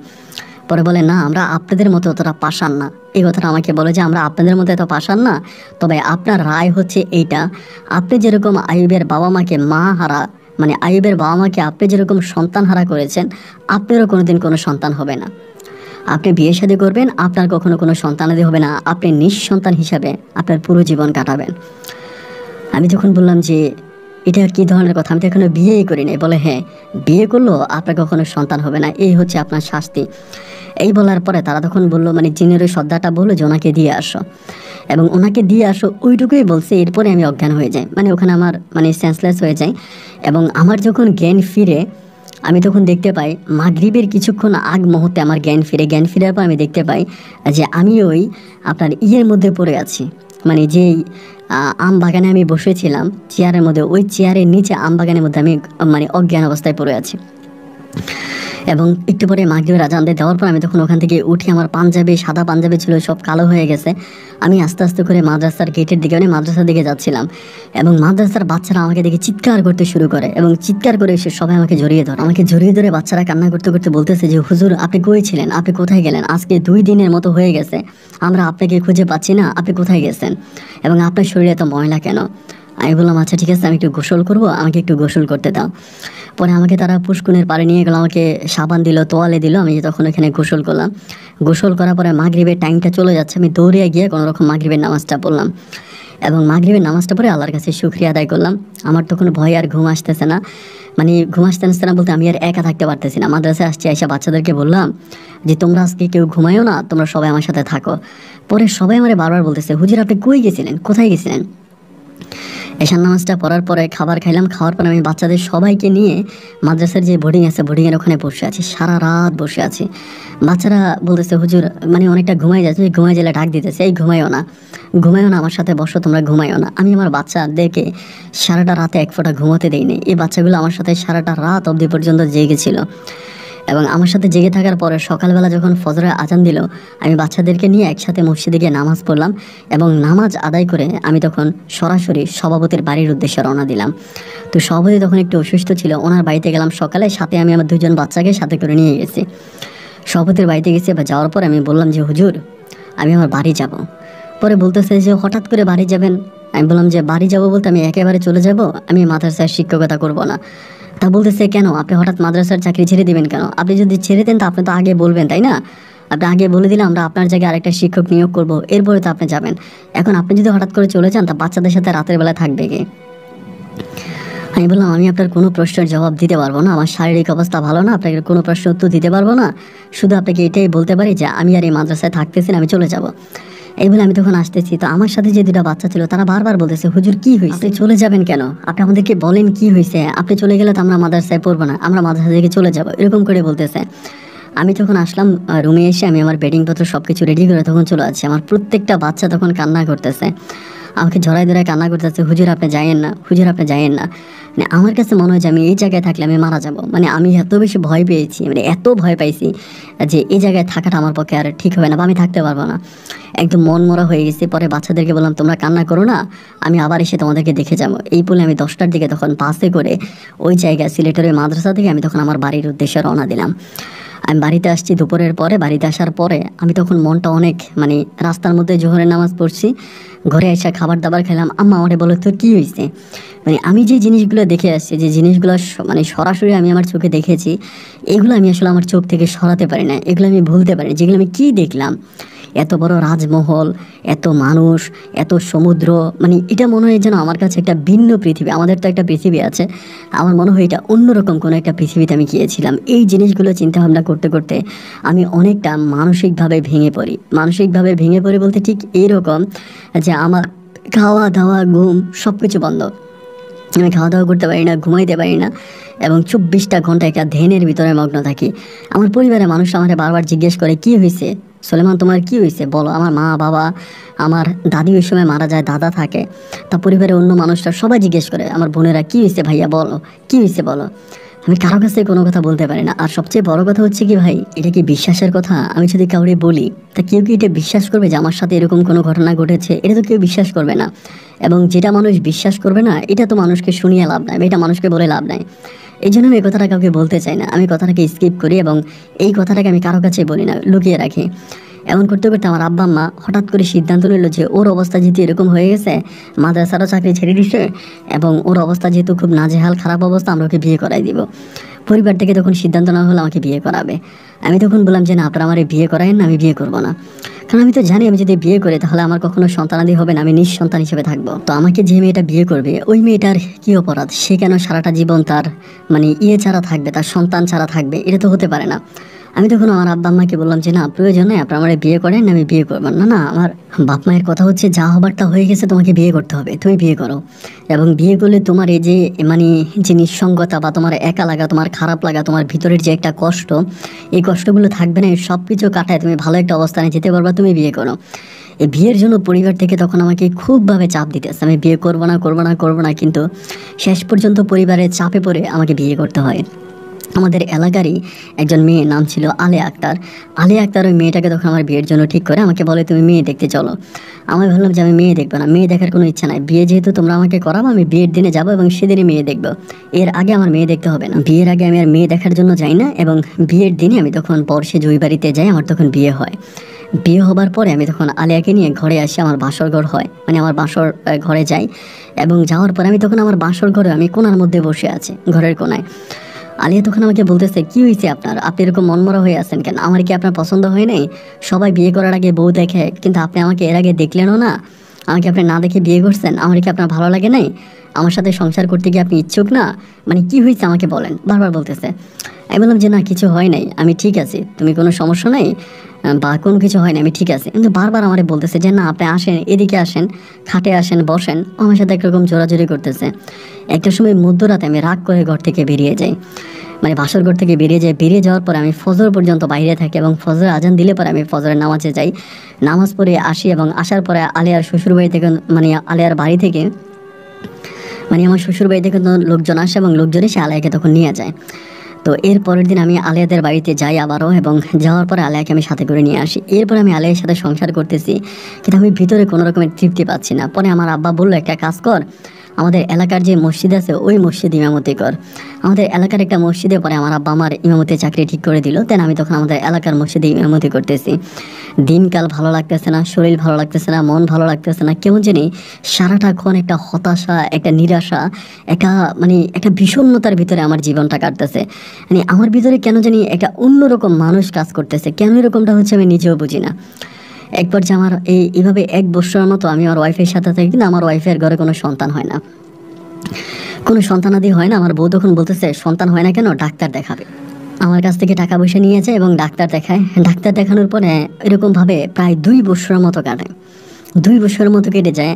পরে বলে, না, আমরা আপনাদের মতো অতটা পাষাণ না। এই কথাটা আমাকে বলে যে আমরা আপনাদের মতো এত পাষাণ না, তবে আপনার রায় হচ্ছে এইটা, আপনি যেরকম আইয়ুবের বাবা মাকে মানে আইয়ুবের বাবা মাকে আপনি যেরকম সন্তান হারা করেছেন, আপনারও কোনোদিন কোনো সন্তান হবে না। আপনি বিয়ে শাদী করবেন, আপনার কখনো কোনো সন্তানাদি হবে না, আপনি নিঃসন্তান হিসাবে আপনার পুরো জীবন কাটাবেন। আমি যখন বললাম যে এটা কী ধরনের কথা, আমি তো এখনো বিয়েই করি নাই। বলে, হ্যাঁ, বিয়ে করলেও আপনার কখনো সন্তান হবে না, এই হচ্ছে আপনার শাস্তি। এই বলার পরে তারা তখন বললো, মানে জিনের ওই সর্দারটা বললো যে ওনাকে দিয়ে আসো এবং ওনাকে দিয়ে আসো, ওইটুকুই বলছে। এরপরে আমি অজ্ঞান হয়ে যাই, মানে ওখানে আমার সেন্সলেস হয়ে যায় এবং আমার যখন জ্ঞান ফিরে আমি তখন দেখতে পাই মাগরিবের কিছুক্ষণ আগ মুহূর্তে আমার জ্ঞান ফিরার পর আমি দেখতে পাই যে আমি ওই আপনার মধ্যে পড়ে আছি, মানে যেই আম বাগানে আমি বসেছিলাম চেয়ারের মধ্যে, ওই চেয়ারের নিচে আম বাগানের মধ্যে আমি অজ্ঞান অবস্থায় পড়ে আছি। এবং একটু পরে মাগরিবের আজান দেওয়ার পর আমি তখন ওখান থেকে উঠি, আমার সাদা পাঞ্জাবি ছিল সব কালো হয়ে গেছে। আমি আস্তে আস্তে করে মাদ্রাসার গেটের দিকে, মাদ্রাসার দিকে যাচ্ছিলাম এবং মাদ্রাসার বাচ্চারা আমাকে দেখে চিৎকার করতে শুরু করে এবং চিৎকার করে এসে সবাই আমাকে জড়িয়ে ধরে বাচ্চারা কান্না করতে করতে বলতেছে যে হুজুর, আপনি কই ছিলেন, আপনি কোথায় গেলেন, আজকে 2 দিনের মতো হয়ে গেছে আমরা আপনাকে খুঁজে পাচ্ছি না, আপনি কোথায় গেছেন এবং আপনার শরীরে এত ময়লা কেন। আমি বললাম আচ্ছা ঠিক আছে, আমি একটু গোসল করবো, আমাকে একটু গোসল করতে দাও। পরে আমাকে তারা পুষ্কুনের পাড়ে নিয়ে গেলো, আমাকে সাবান দিল, তোয়ালে দিল। আমি তখন এখানে গোসল করলাম। গোসল করার পরে মাগরিবের টাইমটা চলে যাচ্ছে, আমি দৌড়ে গিয়ে কোনো রকম মাগরিবের নামাজটা পড়লাম এবং মাগরিবের নামাজটা পড়ে আল্লাহর কাছে শুকরিয়া আদায় করলাম। আমার তখন ভয় আর ঘুম আসতেছে না, মানে ঘুম আসতেছে না বলতে আমি আর একা থাকতে পারতেছি না। মাদ্রাসায় আসছি, আইসা বাচ্চাদেরকে বললাম যে তোমরা আজকে কেউ ঘুমায়ও না, তোমরা সবাই আমার সাথে থাকো। পরে সবাই আমার বারবার বলতেছে হুজুর আপনি কই গেছিলেন, কোথায় গেছিলেন? এশার নামাজটা পড়ার পরে খাবার খাইলাম। খাওয়ার পরে আমি বাচ্চাদের সবাইকে নিয়ে মাদ্রাসার যে বোর্ডিং আছে, বোর্ডিংয়ের ওখানে বসে আছি, সারা রাত বসে আছি। বাচ্চারা বলতেছে হুজুর মানে অনেকটা ঘুমাই যাচ্ছে, ঘুমাই গেলে ডাক দিতেছে, এই ঘুমাইও না, ঘুমাইও না, আমার সাথে বসো, তোমরা ঘুমাইও না। আমি আমার বাচ্চাদেরকে সারাটা রাতে এক ফোঁটা ঘুমোতে দেইনি। এই বাচ্চাগুলো আমার সাথে সারাটা রাত অবধি পর্যন্ত জেগেছিল এবং আমার সাথে জেগে থাকার পরে সকালবেলা যখন ফজরের আজান দিল, আমি বাচ্চাদেরকে নিয়ে একসাথে মসজিদে গিয়ে নামাজ পড়লাম এবং নামাজ আদায় করে আমি তখন সরাসরি সভাপতির বাড়ির উদ্দেশ্যে রওনা দিলাম। তো সভাপতি তখন একটু অসুস্থ ছিল, ওনার বাড়িতে গেলাম সকালে, সাথে আমি আমার দুজন বাচ্চাকে সাথে করে নিয়ে গেছি। সভাপতির বাড়িতে গেছি, বা যাওয়ার পর আমি বললাম যে হুজুর আমি আমার বাড়ি যাব। পরে বলতেছে যে হঠাৎ করে বাড়ি যাবেন? আমি বললাম যে বাড়ি যাব বলতে আমি একেবারে চলে যাব, আমি মাদ্রাসায় শিক্ষকতা করব না। তা বলতেছে কেন, আপনি হঠাৎ মাদ্রাসার চাকরি ছেড়ে দিবেন কেন? আপনি যদি ছেড়ে দেন তা আপনি তো আগে বলবেন, তাই না? আপনি আগে বলে দিলে আমরা আপনার জায়গায় আরেকটা শিক্ষক নিয়োগ করব, এরপরে তো আপনি যাবেন। এখন আপনি যদি হঠাৎ করে চলে যান তা বাচ্চাদের সাথে রাতের বেলা থাকবে কে? আমি বললাম আমি আপনার কোনো প্রশ্নের জবাব দিতে পারবো না, আমার শারীরিক অবস্থা ভালো না, আপনাকে কোনো প্রশ্ন উত্তর দিতে পারবো না। শুধু আপনাকে এটাই বলতে পারি যে আমি আর এই মাদ্রাসায় থাকতেছি না, আমি চলে যাব। এই বলে আমি তখন আসতেছি। তো আমার সাথে যে দুটা বাচ্চা ছিল তারা বারবার বলতেছে হুজুর কি হয়েছে, আপনি চলে যাবেন কেন? আপনি আমাদেরকে বলেন কি হয়েছে, আপনি চলে গেলে তো আমরা মাদ্রাসায় পড়বো না, আমরা মাদ্রাসা থেকে চলে যাব, এরকম করে বলতেছে। আমি যখন আসলাম রুমে এসে আমি আমার বেডিংপত্র সব কিছু রেডি করে তখন চলে আসছি। আমার প্রত্যেকটা বাচ্চা তখন কান্না করতেছে, আমাকে জড়াই ধরায় কান্না করতেছে, হুজুর আপনি যাইয়েন না, হুজুর আপনি যাইয়েন না। মানে আমার কাছে মনে হয় যে আমি এই জায়গায় থাকলে আমি মারা যাব। মানে আমি এত বেশি ভয় পেয়েছি, মানে এত ভয় পাইছি যে এই জায়গায় থাকাটা আমার পক্ষে আর ঠিক হবে না, বা আমি থাকতে পারবো না। একদম মন মরা হয়ে গেছে। পরে বাচ্চাদেরকে বললাম তোমরা কান্না করো না, আমি আবার এসে তোমাদেরকে দেখে যাবো। এই বলে আমি 10টার দিকে তখন বাসে করে ওই জায়গায় সিলেটের মাদ্রাসা থেকে আমি তখন আমার বাড়ির উদ্দেশ্যে রওনা দিলাম। আমি বাড়িতে আসছি দুপুরের পরে। বাড়িতে আসার পরে আমি তখন মনটা অনেক মানে রাস্তার মধ্যে জোহরের নামাজ পড়ছি, ঘরে এসে খাবার দাবার খেলাম। আম্মা আমারে বলো তো কী হয়েছে? মানে আমি যে জিনিসগুলো দেখে আসছি, যে জিনিসগুলো মানে সরাসরি আমি আমার চোখে দেখেছি, এগুলো আমি আসলে আমার চোখ থেকে সরাতে পারি না, এগুলো আমি ভুলতে পারি না। যেগুলো আমি কী দেখলাম, এত বড় রাজমহল, এত মানুষ, এত সমুদ্র, মানে এটা মনে হয় যেন আমার কাছে একটা ভিন্ন পৃথিবী। আমাদের তো একটা পৃথিবী আছে, আমার মনে হয় এটা অন্যরকম কোনো একটা পৃথিবীতে আমি গিয়েছিলাম। এই জিনিসগুলো চিন্তাভাবনা করতে করতে আমি অনেকটা মানসিকভাবে ভেঙে পড়ি। মানসিকভাবে ভেঙে পড়ি বলতে ঠিক এইরকম যে আমার খাওয়া দাওয়া ঘুম সব কিছু বন্ধ। আমি খাওয়া দাওয়া করতে পারি না, ঘুমাইতে পারি না এবং 24টা ঘন্টা একটা ধ্যানের ভিতরে মগ্ন থাকি। আমার পরিবারের মানুষ আমাকে বারবার জিজ্ঞেস করে কি হয়েছে সুলেমান, তোমার কি হয়েছে বলো। আমার মা বাবা, আমার দাদি ওই সময় মারা যায়, দাদা থাকে, তা পরিবারের অন্য মানুষরা সবাই জিজ্ঞেস করে, আমার বোনেরা কি হয়েছে ভাইয়া বলো, কি হয়েছে বলো। আমি কারো কাছে কোনো কথা বলতে পারি না। আর সবচেয়ে বড় কথা হচ্ছে কি ভাই, এটা কি বিশ্বাসের কথা? আমি যদি কাউরে বলি তা কেউ কি এটা বিশ্বাস করবে যে আমার সাথে এরকম কোনো ঘটনা ঘটেছে? এটা তো কেউ বিশ্বাস করবে না। এবং যেটা মানুষ বিশ্বাস করবে না, এটা তো মানুষকে শুনিয়ে লাভ নাই, এটা মানুষকে বলে লাভ নাই। এই জন্য আমি এই কথাটা কাউকে বলতে চাই না। আমি কথাটাকে স্কিপ করি এবং এই কথাটাকে আমি কারো কাছে বলি না, লুকিয়ে রাখি। এমন করতে করতে আমার আব্বা আম্মা হঠাৎ করে সিদ্ধান্ত নিল যে ওর অবস্থা যেহেতু এরকম হয়ে গেছে, মাদ্রাসারও চাকরি ছেড়ে দিছে এবং ওর অবস্থা যেহেতু খুব নাজেহাল খারাপ অবস্থা, আমরা ওকে বিয়ে করাই দিব। পরিবার থেকে তখন সিদ্ধান্ত নেওয়া হলো আমাকে বিয়ে করাবে। আমি তখন বললাম যে না, আপনারা আমার বিয়ে করায়েন না, আমি বিয়ে করবো না। কারণ আমি তো জানি আমি যদি বিয়ে করি তাহলে আমার কখনো সন্তানাদি হবে না, আমি নিঃসন্তান হিসেবে থাকবো। তো আমাকে যে মেয়েটা বিয়ে করবে ওই মেয়েটার কি অপরাধ? সে কেন সারাটা জীবন তার মানে ছাড়া থাকবে, তার সন্তান ছাড়া থাকবে? এটা তো হতে পারে না। আমি তখন আমার আব্বা আম্মাকে বললাম যে না, প্রয়োজন নেই, আপনারা আমার বিয়ে করেন, আমি বিয়ে করবো না। না, আমার বাপ মায়ের কথা হচ্ছে যা হবার তা হয়ে গেছে, তোমাকে বিয়ে করতে হবে, তুমি বিয়ে করো। এবং বিয়ে করলে তোমার এই যে মানে যে নিঃসঙ্গতা বা তোমার একা লাগা, তোমার খারাপ লাগা, তোমার ভিতরের যে একটা কষ্ট, এই কষ্টগুলো থাকবে না। এই সব কিছু কাটায় তুমি ভালো একটা অবস্থানে যেতে পারবা, তুমি বিয়ে করো। এই বিয়ের জন্য পরিবার থেকে তখন আমাকে খুবভাবে চাপ দিতেছে, আমি বিয়ে করবো না করবো না করবো না, কিন্তু শেষ পর্যন্ত পরিবারের চাপে পড়ে আমাকে বিয়ে করতে হয়। আমাদের এলাকারই একজন মেয়ের নাম ছিল আলিয়া আক্তার। আলিয়া আক্তার ওই মেয়েটাকে তখন আমার বিয়ের জন্য ঠিক করে আমাকে বলে তুমি মেয়ে দেখতে চলো। আমি ভাবলাম যে আমি মেয়ে দেখবো না, মেয়ে দেখার কোনো ইচ্ছা নাই। বিয়ে যেহেতু তোমরা আমাকে করাবো, আমি বিয়ের দিনে যাবো এবং সেদিনই মেয়ে দেখবো, এর আগে আমার মেয়ে দেখতে হবে না। বিয়ের আগে আমি আর মেয়ে দেখার জন্য যাই না এবং বিয়ের দিনে আমি তখন বর্ষে জুই বাড়িতে যাই, আমার তখন বিয়ে হয়। বিয়ে হবার পরে আমি তখন আলিয়াকে নিয়ে ঘরে আসি, আমার বাসর ঘর হয়, মানে আমার বাসর ঘরে যাই। এবং যাওয়ার পরে আমি তখন আমার বাসর ঘরে আমি কোণার মধ্যে বসে আছি, ঘরের কোনায়। আলিয়া তখন আমাকে বলতেছে, কি হয়েছে আপনার, আপনি এরকম মনমরা হয়ে আছেন কেন? আমার কি আপনার পছন্দ হয় নাই? সবাই বিয়ে করার আগে বউ দেখে, কিন্তু আপনি আমাকে এর আগে দেখলেনও না, আমাকে আপনি না দেখে বিয়ে করছেন, আমার কি আপনার ভালো লাগে নাই? আমার সাথে সংসার করতে গিয়ে আপনি ইচ্ছুক না? মানে কি হয়েছে আমাকে বলেন, বারবার বলতেছে। আমি বললাম যে না, কিছু হয় নাই, আমি ঠিক আছি, তুমি কোনো সমস্যা নাই বা কোনো কিছু হয় না, আমি ঠিক আছি। কিন্তু বারবার আমারে বলতেছে যে না, আপনি আসেন, এদিকে আসেন, খাটে আসেন, বসেন। ও আমার সাথে একরকম জোরাজোরি করতেছে। একটা সময় মধ্যরাতে আমি রাগ করে ঘর থেকে বেরিয়ে যাই, মানে বাসর ঘর থেকে বেরিয়ে যাই। বেরিয়ে যাওয়ার পরে আমি ফজর পর্যন্ত বাইরে থাকি এবং ফজর আজান দিলে পরে আমি ফজরের নামাজে যাই, নামাজ পড়ে আসি। এবং আসার পরে আলিয়ার শ্বশুরবাড়ি থেকে, মানে আলিয়ার বাড়ি থেকে, মানে আমার শ্বশুরবাড়ি থেকে লোকজন আসে এবং লোকজন এসে আলিয়াকে তখন নিয়ে যায়। তো এর পরের দিন আমি আলিয়াদের বাড়িতে যাই আবারও, এবং যাওয়ার পরে আলিয়াকে আমি সাথে করে নিয়ে আসি। এরপর আমি আলিয়ার সাথে সংসার করতেছি, কিন্তু আমি ভিতরে কোনো রকমের তৃপ্তি পাচ্ছি না। পরে আমার আব্বা বললো, একটা কাজ কর, আমাদের এলাকার যে মসজিদ আছে ওই মসজিদ ইমামতি কর। আমাদের এলাকার একটা মসজিদে পরে আমার আব্বা আমার ইমামতি চাকরি ঠিক করে দিল। দেন আমি তখন আমাদের এলাকার মসজিদে ইমামতি করতেছি। দিনকাল ভালো লাগতেছে না, শরীর ভালো লাগতেছে না, মন ভালো লাগতেছে না, কেমন জানি সারাটাক্ষণ একটা হতাশা, একটা নিরাশা, একটা মানে একটা বিষণ্ণতার ভিতরে আমার জীবনটা কাটতেছে। মানে আমার ভিতরে কেন জানি একটা অন্যরকম মানুষ কাজ করতেছে, কেন এরকমটা হচ্ছে আমি নিজেও বুঝি না। একবার যে আমার এইভাবে 1 বছরের মতো আমি আমার ওয়াইফের সাথে থাকি, কিন্তু আমার ওয়াইফের ঘরে কোনো সন্তান হয় না, কোনো সন্তানাদি হয় না। আমার বউ তখন বলতেছে, সন্তান হয় না কেন, ডাক্তার দেখাবে। আমার কাছ থেকে টাকা পয়সা নিয়ে যায় এবং ডাক্তার দেখায়। ডাক্তার দেখানোর পরে এরকমভাবে প্রায় 2 বছরের মতো কাটে। 2 বছরের মতো কেটে যায়,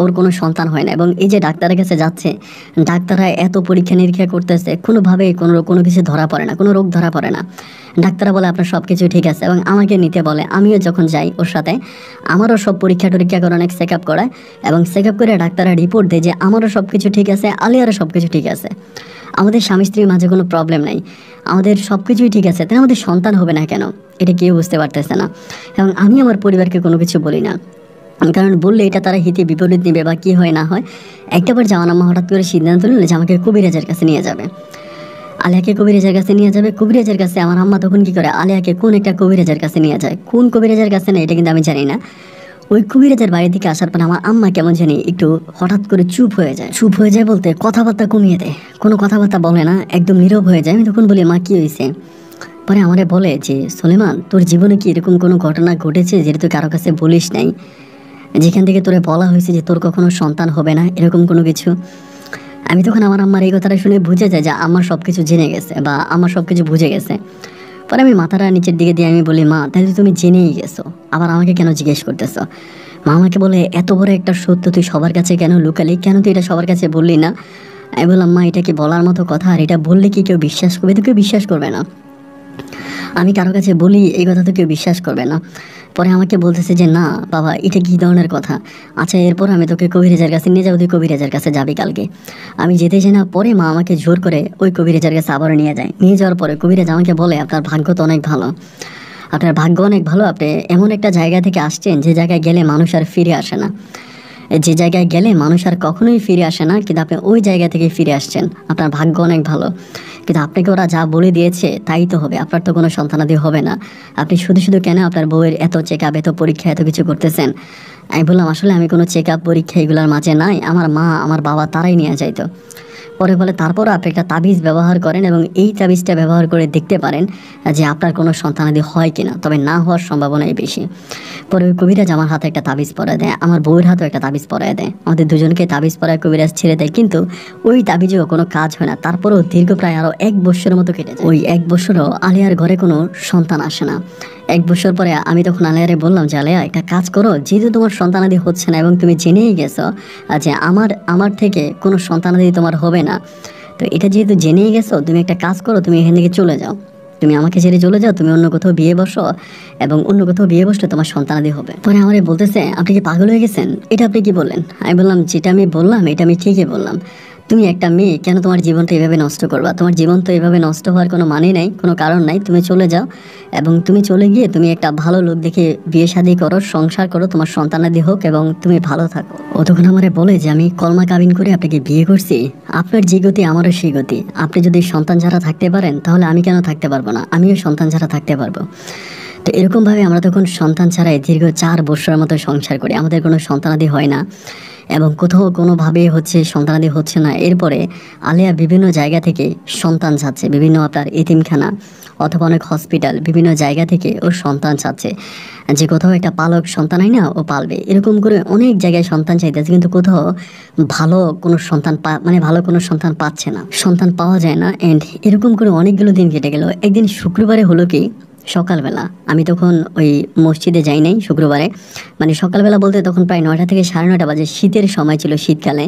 ওর কোনো সন্তান হয় না। এবং এই যে ডাক্তারের কাছে যাচ্ছে, ডাক্তাররা এত পরীক্ষা নিরীক্ষা করতেছে, কোনোভাবেই কোনো কিছু ধরা পড়ে না, কোনো রোগ ধরা পড়ে না। ডাক্তাররা বলে আপনার সব কিছু ঠিক আছে, এবং আমাকে নিতে বলে। আমিও যখন যাই ওর সাথে, আমারও সব পরীক্ষা টরীক্ষা করে, অনেক চেক আপ করায়, এবং চেক আপ করে ডাক্তাররা রিপোর্ট দেয় যে আমারও সব কিছু ঠিক আছে, আলিয়ারও সব কিছু ঠিক আছে, আমাদের স্বামী স্ত্রীর মাঝে কোনো প্রবলেম নাই, আমাদের সব কিছুই ঠিক আছে, তাই আমাদের সন্তান হবে না কেন, এটা কেউ বুঝতে পারতেছে না। এবং আমি আমার পরিবারকে কোনো কিছু বলি না, কারণ বললে এটা তারা হিতে বিপরীত নেবে বা কী হয় না হয়। একটাবার জামান আম্মা হঠাৎ করে সিদ্ধান্ত নিল যে আমাকে কবিরাজের কাছে নিয়ে যাবে, আলিয়াকে কবিরাজের কাছে নিয়ে যাবে। কবিরাজের কাছে আমার আম্মা তখন কি করে, আলিয়াকে কোন একটা কবিরাজের কাছে নিয়ে যায়, কোন কবিরাজের কাছে না এটা কিন্তু আমি জানি না। ওই কবিরাজের বাড়ি থেকে আসার পর আমার আম্মা কেমন জানি একটু হঠাৎ করে চুপ হয়ে যায়। চুপ হয়ে যায় বলতে কথাবার্তা কমিয়ে দেয়, কোনো কথাবার্তা বলে না, একদম নীরব হয়ে যায়। আমি তখন বলি, মা কী হয়েছে? পরে আমারে বলে যে, সুলেমান, তোর জীবনে কি এরকম কোনো ঘটনা ঘটেছে যেটা তুই কারো কাছে বলিস নাই, যেখান থেকে তোরে বলা হয়েছে যে তোর কখনো সন্তান হবে না, এরকম কোনো কিছু? আমি তখন আমার আম্মার এই কথাটা শুনে বুঝে যায় যে আমার সব কিছু জেনে গেছে বা আমার সব কিছু বুঝে গেছে। পরে আমি মাথাটা নিচের দিকে দিয়ে আমি বলি, মা তাহলে তুমি জেনেই গেছো, আবার আমাকে কেন জিজ্ঞেস করতেছো? মা আমাকে বলে, এত বড় একটা সত্য তুই সবার কাছে কেন লুকালি, কেন তুই এটা সবার কাছে বললি না? আমি বললাম, মা এটা কি বলার মতো কথা? আর এটা বললে কি কেউ বিশ্বাস করবে? তো কেউ বিশ্বাস করবে না। আমি কারো কাছে বলি এই কথা তো কেউ বিশ্বাস করবে না। পরে আমাকে বলতেছে যে, না বাবা, এটা কী ধরনের কথা? আচ্ছা, এরপর আমি তোকে কবিরাজের কাছে নিয়ে যাবো, তুই কবিরাজের কাছে যাবি কালকে। আমি যেতে চাই না। পরে মা আমাকে জোর করে ওই কবিরাজের কাছে আবারও নিয়ে যায়। নিয়ে যাওয়ার পরে কবিরাজ আমাকে বলে, আপনার ভাগ্য তো অনেক ভালো, আপনার ভাগ্য অনেক ভালো, আপনি এমন একটা জায়গা থেকে আসছেন যে জায়গায় গেলে মানুষ আর ফিরে আসে না, যে জায়গায় গেলে মানুষ আর কখনোই ফিরে আসে না, কিন্তু আপনি ওই জায়গা থেকে ফিরে আসছেন, আপনার ভাগ্য অনেক ভালো। কিন্তু আপনাকে ওরা যা বলে দিয়েছে তাই তো হবে, আপনার তো কোনো সন্তানাদি হবে না। আপনি শুধু শুধু কেন আপনার বউয়ের এত চেক আপ, এত পরীক্ষা, এত কিছু করতেছেন? আমি বললাম, আসলে আমি কোনো চেক আপ পরীক্ষা এগুলোর মাঝে নাই, আমার মা আমার বাবা তারাই নিয়ে যাইতো। পরে বলে, তারপরও আপনি একটা তাবিজ ব্যবহার করেন এবং এই তাবিজটা ব্যবহার করে দেখতে পারেন যে আপনার কোনো সন্তানাদি হয় কিনা, তবে না হওয়ার সম্ভাবনাই বেশি। পরে ওই কবিরাজ আমার হাতে একটা তাবিজ পরায় দেয়, আমার বউয়ের হাতেও একটা তাবিজ পরায় দেয়, আমাদের দুজনকে তাবিজ পরায় কবিরাজ ছেড়ে দেয়। কিন্তু ওই তাবিজেও কোনো কাজ হয় না। তারপরেও দীর্ঘ প্রায় আরও 1 বছরের মতো কেটে যায়। ওই 1 বছরও আলিয়ার ঘরে কোনো সন্তান আসে না। 1 বছর পরে আমি তখন আলিয়ারে বললাম যে, আলিয়া একটা কাজ করো, যেহেতু তোমার সন্তানাদি হচ্ছে না এবং তুমি জেনেই গেছো যে আমার থেকে কোনো সন্তানাদি তোমার হবে না, তো এটা যেহেতু জেনেই গেছো, তুমি একটা কাজ করো, তুমি এখান থেকে চলে যাও, তুমি আমাকে ছেড়ে চলে যাও, তুমি অন্য কোথাও বিয়ে বসো, এবং অন্য কোথাও বিয়ে বসলে তোমার সন্তানাদি হবে। পরে আমারে বলতেছে, আপনি কি পাগল হয়ে গেছেন? এটা আপনি কি বললেন? আমি বললাম, যেটা আমি বললাম এটা আমি ঠিকই বললাম। তুমি একটা মেয়ে, কেন তোমার জীবনটা এভাবে নষ্ট করবা? তোমার জীবন তো এভাবে নষ্ট হওয়ার কোনো মানে নাই, কোনো কারণ নাই। তুমি চলে যাও, এবং তুমি চলে গিয়ে তুমি একটা ভালো লোক দেখে বিয়ে শাদী করো, সংসার করো, তোমার সন্তানাদি হোক এবং তুমি ভালো থাকো। ও তখন আমারে বলে যে, আমি কলমা কাবিন করে আপনাকে বিয়ে করছি, আপনার যে গতি আমারও সেই গতি। আপনি যদি সন্তান ছাড়া থাকতে পারেন তাহলে আমি কেন থাকতে পারবো না? আমিও সন্তান ছাড়া থাকতে পারবো। তো এরকমভাবে আমরা তখন সন্তান ছাড়াই দীর্ঘ 4 বছরের মতো সংসার করি, আমাদের কোনো সন্তানাদি হয় না এবং কোথাও কোনোভাবে হচ্ছে সন্তানাদি হচ্ছে না। এরপরে আলেয়া বিভিন্ন জায়গা থেকে সন্তান চাচ্ছে, বিভিন্ন আপনার এতিমখানা অথবা অনেক হসপিটাল বিভিন্ন জায়গা থেকে ও সন্তান চাচ্ছে, যে কোথাও একটা পালক সন্তান হয় না, ও পালবে, এরকম করে অনেক জায়গায় সন্তান চাইতেছে, কিন্তু কোথাও ভালো কোনো সন্তান মানে ভালো কোনো সন্তান পাচ্ছে না, সন্তান পাওয়া যায় না। অ্যান্ড এরকম করে অনেকগুলো দিন কেটে গেল। একদিন শুক্রবারে হলো কি, সকালবেলা আমি তখন ওই মসজিদে যাই নাই শুক্রবারে, মানে সকালবেলা বলতে তখন প্রায় 9টা থেকে 9:30 বাজে, শীতের সময় ছিল, শীতকালে।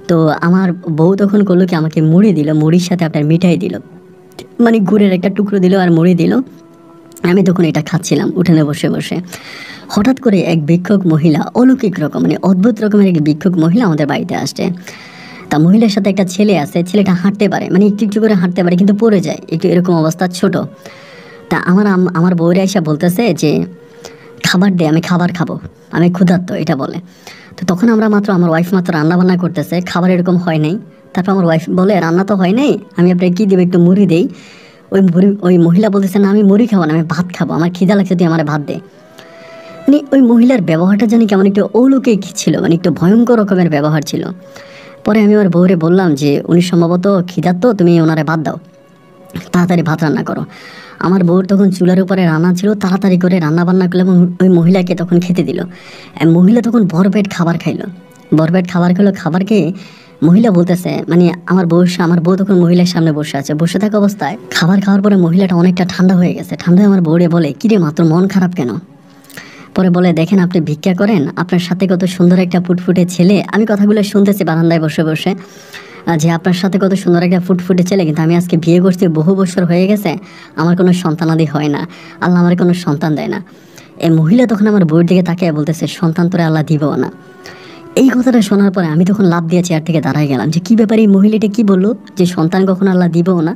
তো আমার বউ তখন করলো কি, আমাকে মুড়ি দিল, মুড়ির সাথে আপনার মিঠাই দিল, মানে গুড়ের একটা টুকরো দিল আর মুড়ি দিল। আমি তখন এটা খাচ্ছিলাম উঠানে বসে বসে। হঠাৎ করে এক ভিক্ষুক মহিলা, অলৌকিক রকম মানে অদ্ভুত রকমের এক ভিক্ষুক মহিলা আমাদের বাড়িতে আসছে। তা মহিলার সাথে একটা ছেলে আছে, ছেলেটা হাঁটতে পারে, মানে একটু একটু করে হাঁটতে পারে কিন্তু পড়ে যায় একটু, এরকম অবস্থা, ছোট। তা আমার বউরে এসে বলতেছে যে খাবার দে, আমি খাবার খাবো, আমি ক্ষুধার্ত, এটা বলে। তো তখন আমার ওয়াইফ মাত্র রান্না বান্না করতেছে, খাবার এরকম হয় নাই। তারপর আমার ওয়াইফ বলে রান্না তো হয় নাই, আমি আপনাকে কী দেবো, একটু মুড়ি দেই। ওই মহিলা বলতেছে না, আমি মুড়ি খাবো না, আমি ভাত খাবো, আমার খিদা লাগছে, তুই আমার ভাত দে। মানে ওই মহিলার ব্যবহারটা জানি কেমন একটু অলৌকিক ছিল, মানে একটু ভয়ঙ্কর রকমের ব্যবহার ছিল। পরে আমি আমার বউরে বললাম যে উনি সম্ভবত খিদার্ত, তুমি ওনারে ভাত দাও, তাড়াতাড়ি ভাত রান্না করো। আমার বউর তখন চুলার উপরে রান্না ছিল, তাড়াতাড়ি করে রান্না বান্না করলো এবং ওই মহিলাকে তখন খেতে দিল। মহিলা তখন ভরপেট খাবার খাইলো, ভরপেট খাবার খেলো। খাবার খেয়ে মহিলা বলতেছে, মানে আমার বউ তখন মহিলার সামনে বসে আছে, বসে থাকা অবস্থায় খাবার খাওয়ার পরে মহিলাটা অনেকটা ঠান্ডা হয়ে গেছে। ঠান্ডা হয়ে আমার বউরে বলে, কিরে মাত্র মন খারাপ কেন? পরে বলে, দেখেন আপনি ভিক্ষা করেন, আপনার সাথে কত সুন্দর একটা ফুটফুটে ছেলে, আমি কথাগুলো শুনতেছি বারান্দায় বসে বসে, যে আপনার সাথে কত সুন্দর একটা ফুটফুটে ছেলে, কিন্তু আমি আজকে বিয়ে করছি, বহু বছর হয়ে গেছে, আমার কোনো সন্তানাদি হয় না, আল্লাহ আমার কোনো সন্তান দেয় না। এই মহিলা তখন আমার বউয়ের দিকে তাকিয়ে বলতেছে, সন্তান তোরে আল্লাহ দিব না। এই কথাটা শোনার পরে আমি তখন লাফ দিয়ে চেয়ার থেকে দাঁড়াই গেলাম, যে কী ব্যাপারে এই মহিলাটা কী বললো, যে সন্তান কখনো আল্লাহ দিবও না।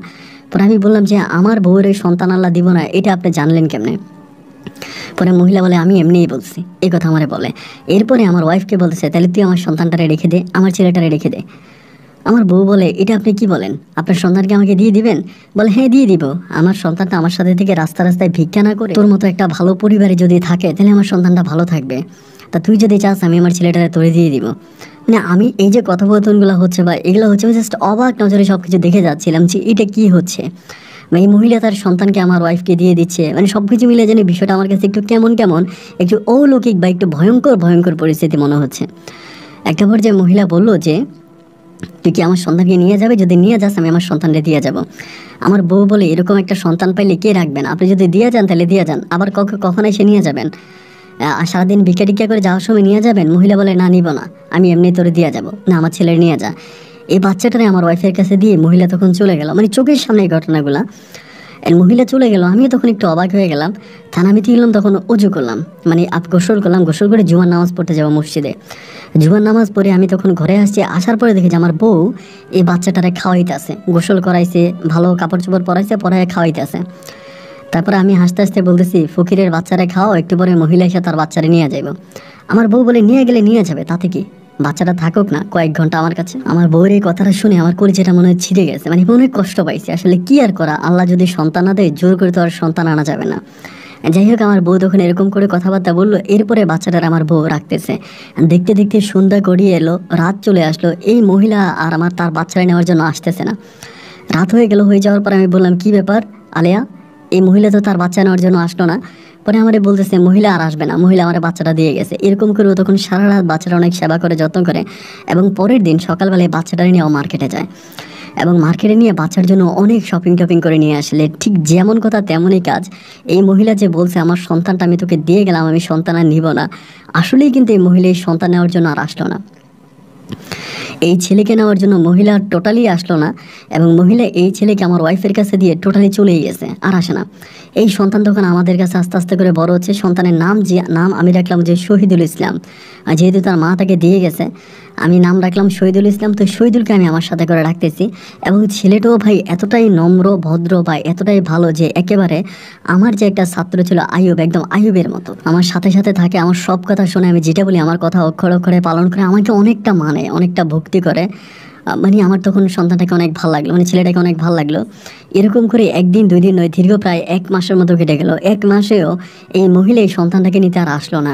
পরে আমি বললাম যে আমার বউয়ের এই সন্তান আল্লাহ দিব না, এটা আপনি জানলেন কেমনে? পরে মহিলা বলে, আমি এমনিই বলছি, এই কথা আমারে বলে। এরপরে আমার ওয়াইফকে বলতেছে, তাহলে তুই আমার সন্তানটারে রেখে দে, আমার ছেলেটারে রেখে দে। আমার বউ বলে, এটা আপনি কি বলেন, আপনার সন্তানকে আমাকে দিয়ে দিবেন? বলে, হ্যাঁ দিয়ে দিব, আমার সন্তানটা আমার সাথে থেকে রাস্তায় ভিক্ষা না করে তোর মতো একটা ভালো পরিবারে যদি থাকে, তাহলে আমার সন্তানটা ভালো থাকবে। তা তুই যদি চাস আমি আমার ছেলেটারে তোরে দিয়ে দিব। মানে আমি এই যে কথোপকথনগুলো হচ্ছে বা এগুলো হচ্ছে, জাস্ট অবাক নজরে সব কিছু দেখে যাচ্ছিলাম যে এটা কি হচ্ছে। এই মহিলা তার সন্তানকে আমার ওয়াইফকে দিয়ে দিচ্ছে, মানে সব কিছু মিলে জানি বিষয়টা আমার কাছে একটু কেমন একটু অলৌকিক বা একটু ভয়ঙ্কর পরিস্থিতি মনে হচ্ছে। একটা পর্যায়ে মহিলা বলল যে, তুই কি আমার সন্তানকে নিয়ে যাবে? যদি নিয়ে যাস আমি আমার সন্তানকে দিয়ে যাব। আমার বউ বলে, এরকম একটা সন্তান পাইলে কে রাখবেন? আপনি যদি দিয়ে যান তাহলে দিয়ে যান, আবার কখন এসে নিয়ে যাবেন? সারাদিন ভিক্ষা টিক্ষা করে যাওয়ার সময় নিয়ে যাবেন? মহিলা বলে, না নিব না, আমি এমনি তোরে দিয়ে যাব, না আমার ছেলের নিয়ে যা। এই বাচ্চাটারে আমার ওয়াইফের কাছে দিয়ে মহিলা তখন চলে গেল, মানে চোখের সামনে এই ঘটনাগুলা। মহিলা চলে গেল, আমিও তখন একটু অবাক হয়ে গেলাম। থানামিতে গেলাম, তখন অজু করলাম, মানে গোসল করলাম, গোসল করে জুমার নামাজ পড়তে যাবো মসজিদে। জুমার নামাজ পড়ে আমি তখন ঘরে আসছি, আসার পরে দেখি যে আমার বউ এই বাচ্চাটারে খাওয়াইতেছে, গোসল করাইছে, ভালো কাপড় চোপড় পরাইয়ে খাওয়াইতেছে। তারপরে আমি হাসতে হাসতে বলতেছি, ফকিরের বাচ্চারা খাও, একটু পরে মহিলা এসে তার বাচ্চারা নিয়ে যাইব। আমার বউ বলে, নিয়ে গেলে নিয়ে যাবে, তাতে কি, বাচ্চাটা থাকুক না কয়েক ঘন্টা আমার কাছে। আমার বউয়ের এই কথাটা শুনে আমার কলিজাটা মনে হয় ছিঁড়ে গেছে, মানে অনেক কষ্ট পাইছি। আসলে কি আর করা, আল্লাহ যদি সন্তান না দেয়, জোর করে তো আর সন্তান আনা যাবে না। যাই হোক, আমার বউ তখন এরকম করে কথাবার্তা বললো। এরপরে বাচ্চাটার আমার বউ রাখতেছে। দেখতে দেখতে সন্ধ্যা গড়িয়ে এলো, রাত চলে আসলো। এই মহিলা আর তার বাচ্চারা নেওয়ার জন্য আসতেছে না। রাত হয়ে গেল, হয়ে যাওয়ার পর আমি বললাম, কি ব্যাপার আলেয়া, এই মহিলা তো তার বাচ্চা নেওয়ার জন্য আসলো না। পরে আমারে বলতেছে, মহিলা আর আসবে না, মহিলা আমার বাচ্চাটা দিয়ে গেছে। এরকম করে ও তখন সারা রাত বাচ্চাটা অনেক সেবা করে, যত্ন করে, এবং পরের দিন সকালবেলায় বাচ্চাটা নিয়ে ও মার্কেটে যায়, এবং মার্কেটে নিয়ে বাচ্চার জন্য অনেক শপিং টপিং করে নিয়ে আসলে। ঠিক যেমন কথা তেমনই কাজ। এই মহিলা যে বলছে আমার সন্তানটা আমি তোকে দিয়ে গেলাম, আমি সন্তান আর নিব না, আসলেই কিন্তু এই মহিলা এই সন্তান নেওয়ার জন্য আর আসলো না। এই ছেলেকে নেওয়ার জন্য মহিলা টোটালি আসলো না, এবং মহিলা এই ছেলেকে আমার ওয়াইফের কাছে দিয়ে টোটালি চলেই গেছে, আর আসে না। এই সন্তান তখন আমাদের কাছে আস্তে আস্তে করে বড় হচ্ছে। সন্তানের নাম আমি রাখলাম যে শহীদুল ইসলাম, যেহেতু তার মা তাকে দিয়ে গেছে। আমি নাম রাখলাম শহীদুল ইসলাম। তো শহীদুলকে আমি আমার সাথে করে রাখতেছি, এবং ছেলেটাও ভাই এতটাই নম্র ভদ্র বা এতটাই ভালো যে একেবারে আমার যে একটা ছাত্র ছিল আইয়ুব, একদম আইয়ুবের মতো আমার সাথে সাথে থাকে, আমার সব কথা শুনে, আমি যেটা বলি আমার কথা অক্ষরে অক্ষরে পালন করে, আমাকে অনেকটা মানে অনেকটা ভক্তি করে। মানে আমার তখন সন্তানটাকে অনেক ভালো লাগলো, মানে ছেলেটাকে অনেক ভালো লাগলো। এরকম করে একদিন দুই দিন নয়, দীর্ঘ প্রায় 1 মাসের মতো কেটে গেল। 1 মাসেও এই মহিলা এই সন্তানটাকে নিতে আর আসলো না।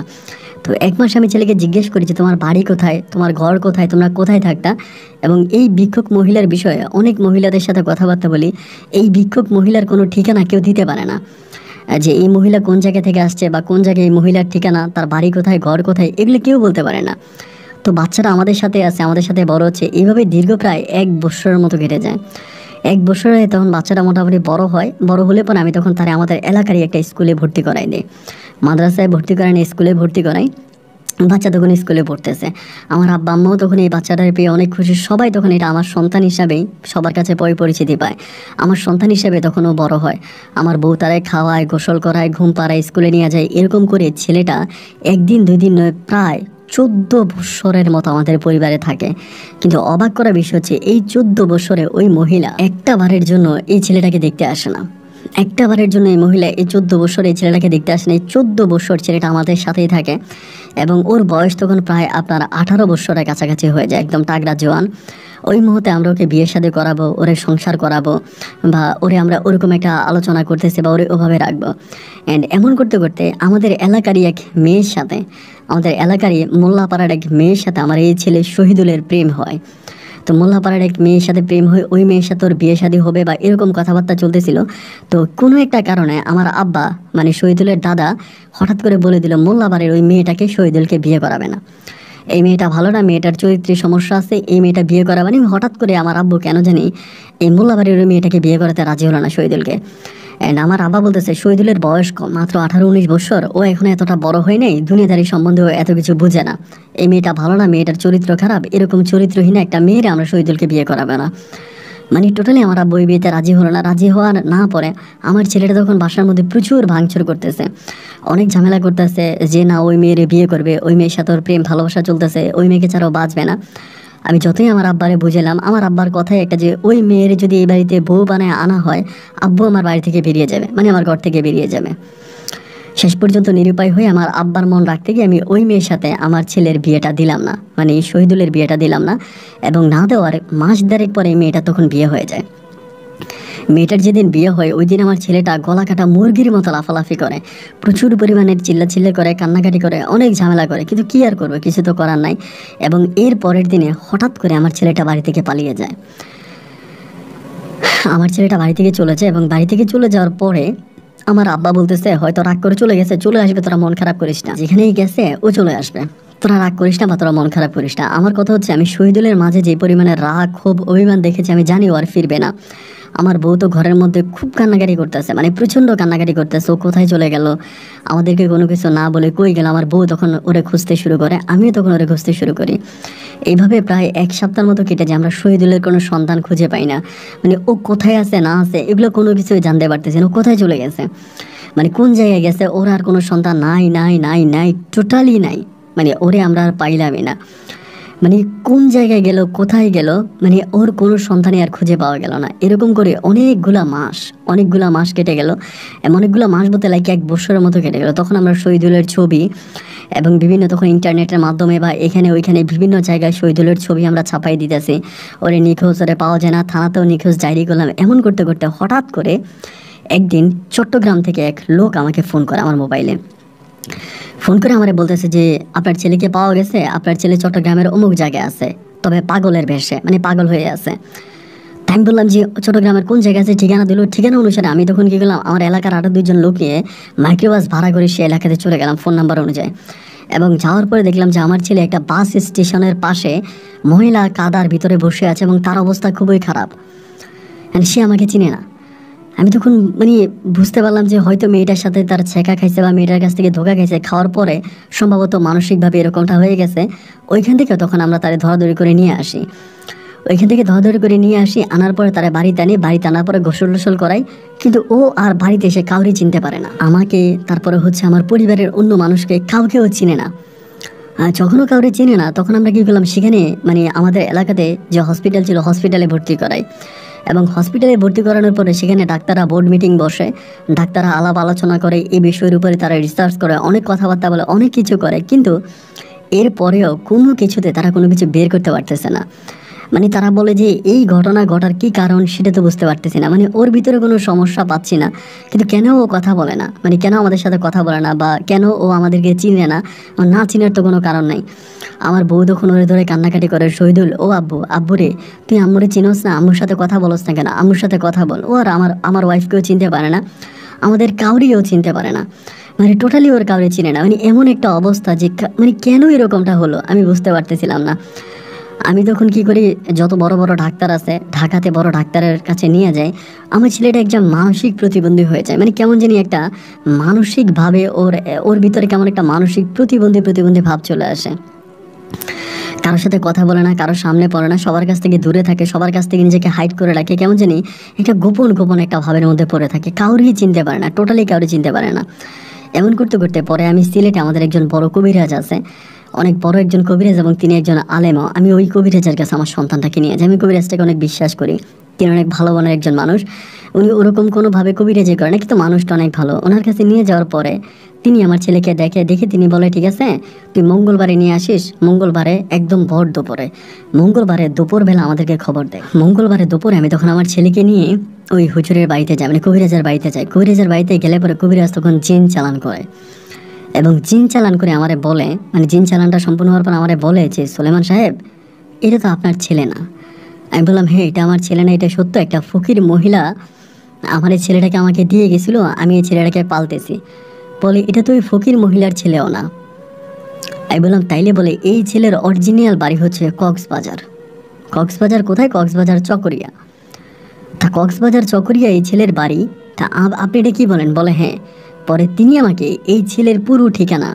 তো 1 মাস আমি ছেলেকে জিজ্ঞেস করি যে তোমার বাড়ি কোথায়, তোমার ঘর কোথায়, তোমরা কোথায় থাকতা। এবং এই ভিক্ষুক মহিলার বিষয়ে অনেক মহিলাদের সাথে কথাবার্তা বলি, এই ভিক্ষুক মহিলার কোনো ঠিকানা কেউ দিতে পারে না, যে এই মহিলা কোন জায়গা থেকে আসছে বা কোন জায়গায় এই মহিলার ঠিকানা, তার বাড়ি কোথায়, ঘর কোথায়, এগুলো কেউ বলতে পারে না। তো বাচ্চারা আমাদের সাথে আছে, আমাদের সাথে বড় হচ্ছে, এইভাবে দীর্ঘ প্রায় 1 বছরের মতো কেটে যায়। 1 বছরে তখন বাচ্চাটা মোটামুটি বড় হয়। বড় হলে পরে আমি তখন তারা আমাদের এলাকারই একটা স্কুলে ভর্তি করাই দিই। মাদ্রাসায় ভর্তি করাই না, স্কুলে ভর্তি করাই। বাচ্চা তখন স্কুলে পড়তেছে। আমার আব্বা আম্মাও তখন এই বাচ্চাটার পেয়ে অনেক খুশি। সবাই তখন এটা আমার সন্তান হিসাবেই সবার কাছে পরিচিতি পায়। আমার সন্তান হিসাবে তখনও বড় হয়। আমার বউ তারাই খাওয়ায়, গোসল করায়, ঘুম পাড়ায়, স্কুলে নিয়ে যায়। এরকম করে ছেলেটা একদিন দুই দিন নয়, প্রায় 14 বছরের মতো আমাদের পরিবারে থাকে। কিন্তু অবাক করা বিষয় হচ্ছে এই 14 বছরে ওই মহিলা একটা বারের জন্য এই ছেলেটাকে দেখতে আসে না। একটা বারের জন্য এই মহিলা এই 14 বছর এই ছেলেটাকে দেখতে আসে না। এই 14 বছর ছেলেটা আমাদের সাথেই থাকে, এবং ওর বয়স তখন প্রায় আপনার 18 বছরের কাছাকাছি হয়ে যায়, একদম তাগড়া জোয়ান। ওই মুহূর্তে আমরা ওকে বিয়ে শাদী করাবো, ওরে সংসার করাবো, বা ওরে আমরা ওরকম একটা আলোচনা করতেছি বা ওরে ওভাবে রাখবো। অ্যান্ড এমন করতে করতে আমাদের এলাকারই এক মেয়ের সাথে, আমাদের এলাকারই মোল্লাপাড়ার এক মেয়ের সাথে আমার এই ছেলে শহীদুলের প্রেম হয়। তো মোল্লাপাড়ার এক মেয়ের সাথে প্রেম হয়ে ওই মেয়ের সাথে ওর বিয়ে শাদী হবে বা এরকম কথাবার্তা চলতেছিল। তো কোনো একটা কারণে আমার আব্বা মানে শহীদুলের দাদা হঠাৎ করে বলে দিল মোল্লাপাড়ার ওই মেয়েটাকে শহীদুলকে বিয়ে করাবে না, এই মেয়েটা ভালো না, মেয়েটার চরিত্রে সমস্যা আছে, এই মেয়েটা বিয়ে করাবে না। হঠাৎ করে আমার আব্বু কেন জানি এই মোল্লাবাড়ির ওই মেয়েটাকে বিয়ে করাতে রাজি হলো না শহীদুলকে। অ্যান্ড আমার আব্বা বলতেছে শহীদুলের বয়স কম, মাত্র 18-19 বছর, ও এখন এতটা বড় হয় নাই, দুনিয়াদারি সম্বন্ধে এত কিছু বুঝে না, এই মেয়েটা ভালো না, মেয়েটার চরিত্র খারাপ, এরকম চরিত্রহীন একটা মেয়েরে আমরা শহীদুলকে বিয়ে করাবে না। মানে টোটালি আমার আব্বু ওই বিয়েতে রাজি হলো না। রাজি হওয়ার না পরে আমার ছেলেটা তখন বাসার মধ্যে প্রচুর ভাঙচুর করতেছে, অনেক ঝামেলা করতেছে যে না ওই মেয়েরে বিয়ে করবে, ওই মেয়ের সাথে ওর প্রেম ভালোবাসা চলতেছে, ওই মেয়েকে ছাড়াও বাঁচবে না। আমি যতই আমার আব্বারে বুঝালাম, আমার আব্বার কথাই একটা যে ওই মেয়ের যদি এই বাড়িতে বউ বানায় আনা হয়, আব্বু আমার বাড়ি থেকে বেরিয়ে যাবে, মানে আমার ঘর থেকে বেরিয়ে যাবে। শেষ পর্যন্ত নিরুপায় হয়ে আমার আব্বার মন রাখতে গিয়ে আমি ওই মেয়ের সাথে আমার ছেলের বিয়েটা দিলাম না, মানে এই শহীদুলের বিয়েটা দিলাম না। এবং না দেওয়ার মাস দেড়েক পরে মেয়েটা তখন বিয়ে হয়ে যায়। মেয়েটার যেদিন বিয়ে হয় ওই দিন আমার ছেলেটা গলা কাটা মুরগির মতো লাফালাফি করে, প্রচুর পরিমাণে চিল্লাচিল্লি করে, কান্নাকাটি করে, অনেক ঝামেলা করে, কিন্তু কি আর করবে, কিছু তো করার নাই। এবং এর পরের দিনে হঠাৎ করে আমার ছেলেটা বাড়ি থেকে পালিয়ে যায়। আমার ছেলেটা বাড়ি থেকে চলে যায়, এবং বাড়ি থেকে চলে যাওয়ার পরে আমার আব্বা বলতেছে হয়তো রাগ করে চলে গেছে, চলে আসবে, তোরা মন খারাপ করিস না, যেখানেই গেছে ও চলে আসবে, তোরা রাগ করিস না বা তোরা মন খারাপ করিস না। আমার কথা হচ্ছে আমি শহীদুলের মাঝে যে পরিমাণে রাগ, ক্ষোভ, অভিমান দেখেছি, আমি জানি ও আর ফিরবে না। আমার বউ তো ঘরের মধ্যে খুব কান্নাকাটি করতেছে, মানে প্রচণ্ড কান্নাকাটি করতেছে, ও কোথায় চলে গেল, আমাদেরকে কোনো কিছু না বলে কই গেল। আমার বউ তখন ওরে খুঁজতে শুরু করে, আমিও তখন ওরে খুঁজতে শুরু করি। এইভাবে প্রায় 1 সপ্তাহের মতো কেটে যায়, আমরা শহীদুলের কোনো সন্ধান খুঁজে পাই না। মানে ও কোথায় আছে না আছে এগুলো কোনো কিছুই জানতে পারতেছি না, ও কোথায় চলে গেছে, মানে কোন জায়গায় গেছে, ওর আর কোনো সন্তান নাই নাই নাই নাই, টোটালি নাই। মানে ওরে আমরা আর পাইলামই না, মানে কোন জায়গায় গেল, কোথায় গেল, মানে ওর কোনো সন্তানই আর খুঁজে পাওয়া গেল না। এরকম করে অনেকগুলা মাস কেটে গেল। অনেকগুলো মাস বলতে লাইক 1 বছরের মতো কেটে গেল। তখন আমরা শহীদুলের ছবি এবং বিভিন্ন তখন ইন্টারনেটের মাধ্যমে বা এখানে ওইখানে বিভিন্ন জায়গায় শহীদুলের ছবি আমরা ছাপাই দিতেছি, ওরে নিখোঁজ, ওরে পাওয়া যায় না, থানাতেও নিখোঁজ ডায়েরি করলাম। এমন করতে করতে হঠাৎ করে একদিন চট্টগ্রাম থেকে এক লোক আমাকে ফোন করে, আমার মোবাইলে ফোন করে আমারে বলতেছে যে আপনার ছেলেকে পাওয়া গেছে, আপনার ছেলে চট্টগ্রামের অমুক জায়গায় আছে, তবে পাগলের বেশে, মানে পাগল হয়ে আছে। তাই আমি বললাম যে চট্টগ্রামের কোন জায়গায় আছে, ঠিকানা দিল। ঠিকানা অনুসারে আমি তখন কি করলাম, আমার এলাকার আরও 2জন লোক নিয়ে মাইক্রোবাস ভাড়া করে সে এলাকাতে চলে গেলাম ফোন নাম্বার অনুযায়ী। এবং যাওয়ার পরে দেখলাম যে আমার ছেলে একটা বাস স্টেশনের পাশে মহিলা কাদার ভিতরে বসে আছে, এবং তার অবস্থা খুবই খারাপ, সে আমাকে চিনে না। আমি তখন মানে বুঝতে পারলাম যে হয়তো মেয়েটার সাথে তার ছেঁকা খাইছে বা মেয়েটার কাছ থেকে ধোকা খাইছে, খাওয়ার পরে সম্ভবত মানসিকভাবে এরকমটা হয়ে গেছে। ওইখান থেকে তখন আমরা তারে ধরাধরি করে নিয়ে আসি, আনার পরে তারা বাড়িতে আনি, বাড়িতে আনার পরে গোসল টোসল করাই। কিন্তু ও আর বাড়িতে এসে কাউরে চিনতে পারে না, আমাকে, তারপরে হচ্ছে আমার পরিবারের অন্য মানুষকে, কাউকেও চিনে না। যখনও কাউরে চিনি না তখন আমরা কী করলাম, সেখানে মানে আমাদের এলাকাতে যে হসপিটাল ছিল হসপিটালে ভর্তি করাই। এবং হসপিটালে ভর্তি করানোর পরে সেখানে ডাক্তাররা বোর্ড মিটিং বসে, ডাক্তাররা আলাপ আলোচনা করে, এই বিষয়ের উপরে তারা রিসার্চ করে, অনেক কথাবার্তা বলে, অনেক কিছু করে, কিন্তু এরপরেও কোনো কিছুতে তারা কোনো কিছু বের করতে পারতেছে না। মানে তারা বলে যে এই ঘটনা ঘটার কি কারণ সেটা তো বুঝতে পারতেছি না, মানে ওর ভিতরে কোনো সমস্যা পাচ্ছি না, কিন্তু কেন ও কথা বলে না, মানে কেন আমাদের সাথে কথা বলে না, বা কেন ও আমাদেরকে চিনে না, না চিনার তো কোনো কারণ নাই। আমার বউ তখন ওরে ধরে কান্নাকাটি করে, শহীদুল ও আব্বু, আব্বু রে তুই আম্মুরে চিনোস না, আম্মুর সাথে কথা বলস না কেন, আম্মুর সাথে কথা বল। ও আর আমার ওয়াইফকেও চিনতে পারে না, আমাদের কাউরিও চিনতে পারে না, মানে টোটালি ওর কাউরে চিনে না। মানে এমন একটা অবস্থা যে মানে কেন এরকমটা হলো আমি বুঝতে পারতেছিলাম না। আমি তখন কি করি, যত বড় বড় ডাক্তার আছে ঢাকাতে বড় ডাক্তারের কাছে নিয়ে যাই, আমার ছেলেটা একজন মানসিক প্রতিবন্ধী হয়ে যায়। মানে কেমন জানি একটা মানসিকভাবে ওর ভিতরে কেমন একটা মানসিক প্রতিবন্ধী ভাব চলে আসে। কারোর সাথে কথা বলে না, কারোর সামনে পড়ে না, সবার কাছ থেকে দূরে থাকে, সবার কাছ থেকে নিজেকে হাইড করে রাখে, কেমন জানি একটা গোপন একটা ভাবের মধ্যে পড়ে থাকে, কাউরিই চিনতে পারে না, টোটালি কাউরি চিনতে পারে না। এমন করতে করতে পরে আমি সিলেটে আমাদের একজন বড় কবিরাজ আছে, অনেক বড় একজন কবিরাজ, এবং তিনি একজন আলেমও। আমি ওই কবিরাজের কাছে আমার সন্তানটাকে নিয়ে যাই। আমি কবিরাজটাকে অনেক বিশ্বাস করি, তিনি অনেক ভালো মনের একজন মানুষ। উনি ওরকম কোনোভাবে কবিরাজি করে না, কিন্তু মানুষটা অনেক ভালো। ওনার কাছে নিয়ে যাওয়ার পরে তিনি আমার ছেলেকে দেখে তিনি বলে, ঠিক আছে তুই মঙ্গলবারে নিয়ে আসিস, মঙ্গলবারে একদম ভোর দুপুরে, মঙ্গলবারে দুপুরবেলা আমাদেরকে খবর দেয়। মঙ্গলবারে দুপুরে আমি তখন আমার ছেলেকে নিয়ে ওই হুজুরের বাড়িতে যাই, মানে কবিরাজের বাড়িতে যাই। কবিরাজের বাড়িতে গেলে পরে কবিরাজ তখন জিন চালান করে, এবং জিন চালান করে আমারে বলে, মানে জিন চালানটা সম্পূর্ণ হওয়ার পর আমারে বলে যে সুলেমান সাহেব এটা তো আপনার ছেলে না। আমি বললাম হ্যাঁ এটা আমার ছেলে না, এটা সত্য, একটা ফকির মহিলা আমার এই ছেলেটাকে আমাকে দিয়ে গেছিলো, আমি এই ছেলেটাকে পালতেছি। বলে এটা তো ওই ফকির মহিলার ছেলেও না। আমি বললাম তাইলে? বলে এই ছেলের অরিজিনাল বাড়ি হচ্ছে কক্সবাজার। কক্সবাজার কোথায়? কক্সবাজার চকরিয়া। তা কক্সবাজার চকরিয়া এই ছেলের বাড়ি। তা আপনি এটা কি বলেন? বলে হ্যাঁ। পরে তিনি আমাকে এই ছেলের পুরো ঠিকানা,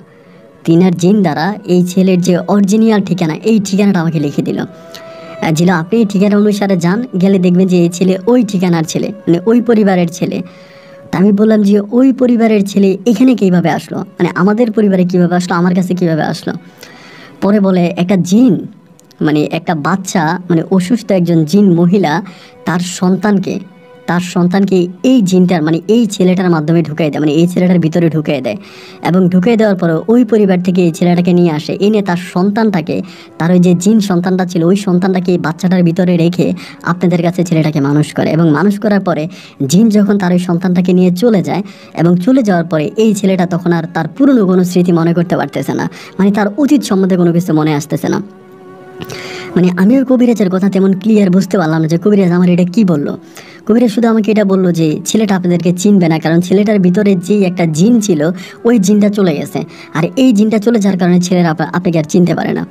তিনার জিন দ্বারা এই ছেলের যে অরিজিনাল ঠিকানা, এই ঠিকানাটা আমাকে লিখে দিল। জিলা আপনি এই ঠিকানা অনুসারে যান, গেলে দেখবেন যে এই ছেলে ওই ঠিকানার ছেলে, মানে ওই পরিবারের ছেলে। তা আমি বললাম যে ওই পরিবারের ছেলে এখানে কীভাবে আসলো, মানে আমাদের পরিবারে কীভাবে আসলো, আমার কাছে কীভাবে আসলো? পরে বলে একটা জিন, মানে একটা বাচ্চা, মানে অসুস্থ একজন জিন মহিলা তার সন্তানকে এই জিনটার, মানে এই ছেলেটার মাধ্যমে ঢুকিয়ে দেয়, মানে এই ছেলেটার ভিতরে ঢুকিয়ে দেয়। এবং ঢুকিয়ে দেওয়ার পরে ওই পরিবার থেকে এই ছেলেটাকে নিয়ে আসে, এনে তার সন্তানটাকে, তার ওই যে জিন সন্তানটা ছিল ওই সন্তানটাকে এই বাচ্চাটার ভিতরে রেখে আপনাদের কাছে ছেলেটাকে মানুষ করে। এবং মানুষ করার পরে জিন যখন তার ওই সন্তানটাকে নিয়ে চলে যায়, এবং চলে যাওয়ার পরে এই ছেলেটা তখন আর তার পুরনো কোনো স্মৃতি মনে করতে পারতেছে না, মানে তার অতীত সম্বন্ধে কোনো কিছু মনে আসতেছে না। মানে আমি ওই কবিরাজের কথা তেমন ক্লিয়ার বুঝতে পারলাম না যে কবিরাজ আমার এটা কি বললো। কবিরাজ শুধু আমাকে এটা বললো যে ছেলেটা আপনাদেরকে চিনবে না, কারণ ছেলেটার ভিতরে যেই একটা জিন ছিল ওই জিনটা চলে গেছে, আর এই জিনটা চলে যাওয়ার কারণে ছেলেরা আপনাকে আর চিনতে পারে না।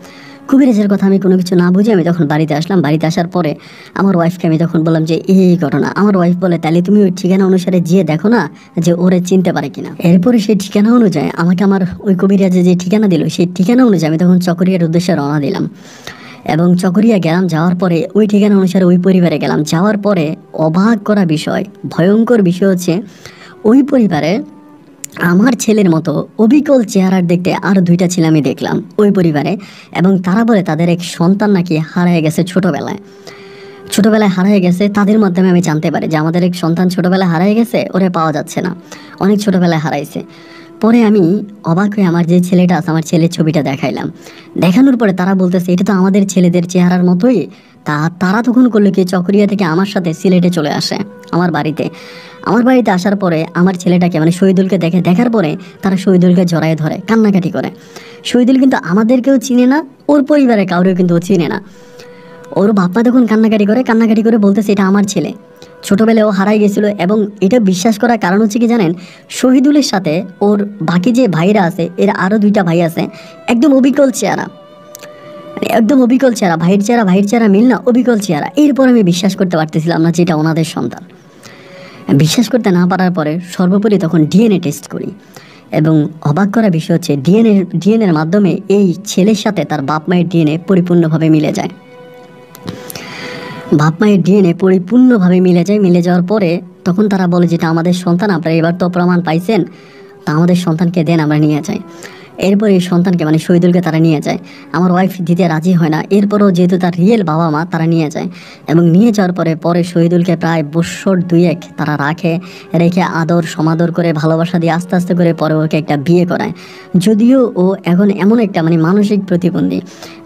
কবিরাজের কথা আমি কোনো কিছু না বুঝে আমি তখন বাড়িতে আসলাম। বাড়িতে আসার পরে আমার ওয়াইফকে আমি তখন বললাম যে এই ঘটনা। আমার ওয়াইফ বলে তাহলে তুমি ওই ঠিকানা অনুসারে গিয়ে দেখো না যে ওরে চিনতে পারে কিনা। এরপরে সেই ঠিকানা অনুযায়ী আমাকে আমার ওই কবিরাজে যে ঠিকানা দিল সেই ঠিকানা অনুযায়ী আমি তখন চকরিয়ার উদ্দেশ্যে রওনা দিলাম। এবং চকরিয়া গেলাম, যাওয়ার পরে ওই ঠিকানা অনুসারে ওই পরিবারে গেলাম। যাওয়ার পরে অবাক করা বিষয়, ভয়ঙ্কর বিষয় হচ্ছে ওই পরিবারে আমার ছেলের মতো অবিকল চেহারার দেখতে আরও 2টা ছেলে আমি দেখলাম ওই পরিবারে। এবং তারা বলে তাদের এক সন্তান নাকি হারিয়ে গেছে ছোটোবেলায় হারিয়ে গেছে। তাদের মাধ্যমে আমি জানতে পারি যে আমাদের এক সন্তান ছোটোবেলায় হারিয়ে গেছে, ওরে পাওয়া যাচ্ছে না, অনেক ছোটোবেলায় হারাইছে। পরে আমি অবাক হয়ে আমার যে ছেলেটা আছে আমার ছেলের ছবিটা দেখাইলাম। দেখানোর পরে তারা বলতেছে এটা তো আমাদের ছেলেদের চেহারার মতোই। তারা তখন করলো কি, চকরিয়া থেকে আমার সাথে সিলেটে চলে আসে আমার বাড়িতে আসার পরে আমার ছেলেটাকে, মানে শহীদুলকে দেখার পরে তারা শহীদুলকে জড়ায় ধরে কান্নাকাটি করে। শহীদুল কিন্তু আমাদেরকেও চিনে না, ওর পরিবারের কাউরেও কিন্তু ও চিনে না। ওর বাপ্পা তখন কান্নাকাটি করে বলতেছে এটা আমার ছেলে, ছোটোবেলায় ও হারাই গেছিলো। এবং এটা বিশ্বাস করার কারণ হচ্ছে কি জানেন, শহীদুলের সাথে ওর বাকি যে ভাইরা আছে, এর আরও 2টা ভাই আছে, একদম অবিকল চেহারা, ভাইয়ের চেহারা মিল না, অবিকল চেহারা। এরপর আমি বিশ্বাস করতে পারতেছিলাম না যে এটা ওনাদের সন্তান। বিশ্বাস করতে না পারার পরে সর্বোপরি তখন ডিএনএ টেস্ট করি, এবং অবাক করা বিষয় হচ্ছে ডিএনএর মাধ্যমে এই ছেলের সাথে তার বাপ মায়ের ডিএনএ পরিপূর্ণভাবে মিলে যায়। মিলে যাওয়ার পরে তখন তারা বলে যেটা আমাদের সন্তান, আপনারা এবার তো প্রমাণ পাইছেন, তা আমাদের সন্তানকে দেন, আমরা নিয়ে যাই। এরপর এই সন্তানকে মানে শহীদুলকে তারা নিয়ে যায়। আমার ওয়াইফ দিতে রাজি হয় না, এরপরও যেহেতু তার রিয়েল বাবা মা তারা নিয়ে যায় এবং নিয়ে যাওয়ার পরে শহীদুলকে প্রায় বৎসর 2-1 তারা রেখে আদর সমাদর করে ভালোবাসা দিয়ে আস্তে আস্তে করে পরে ওকে একটা বিয়ে করায়। যদিও ও এখন এমন একটা মানে মানসিক প্রতিবন্ধী,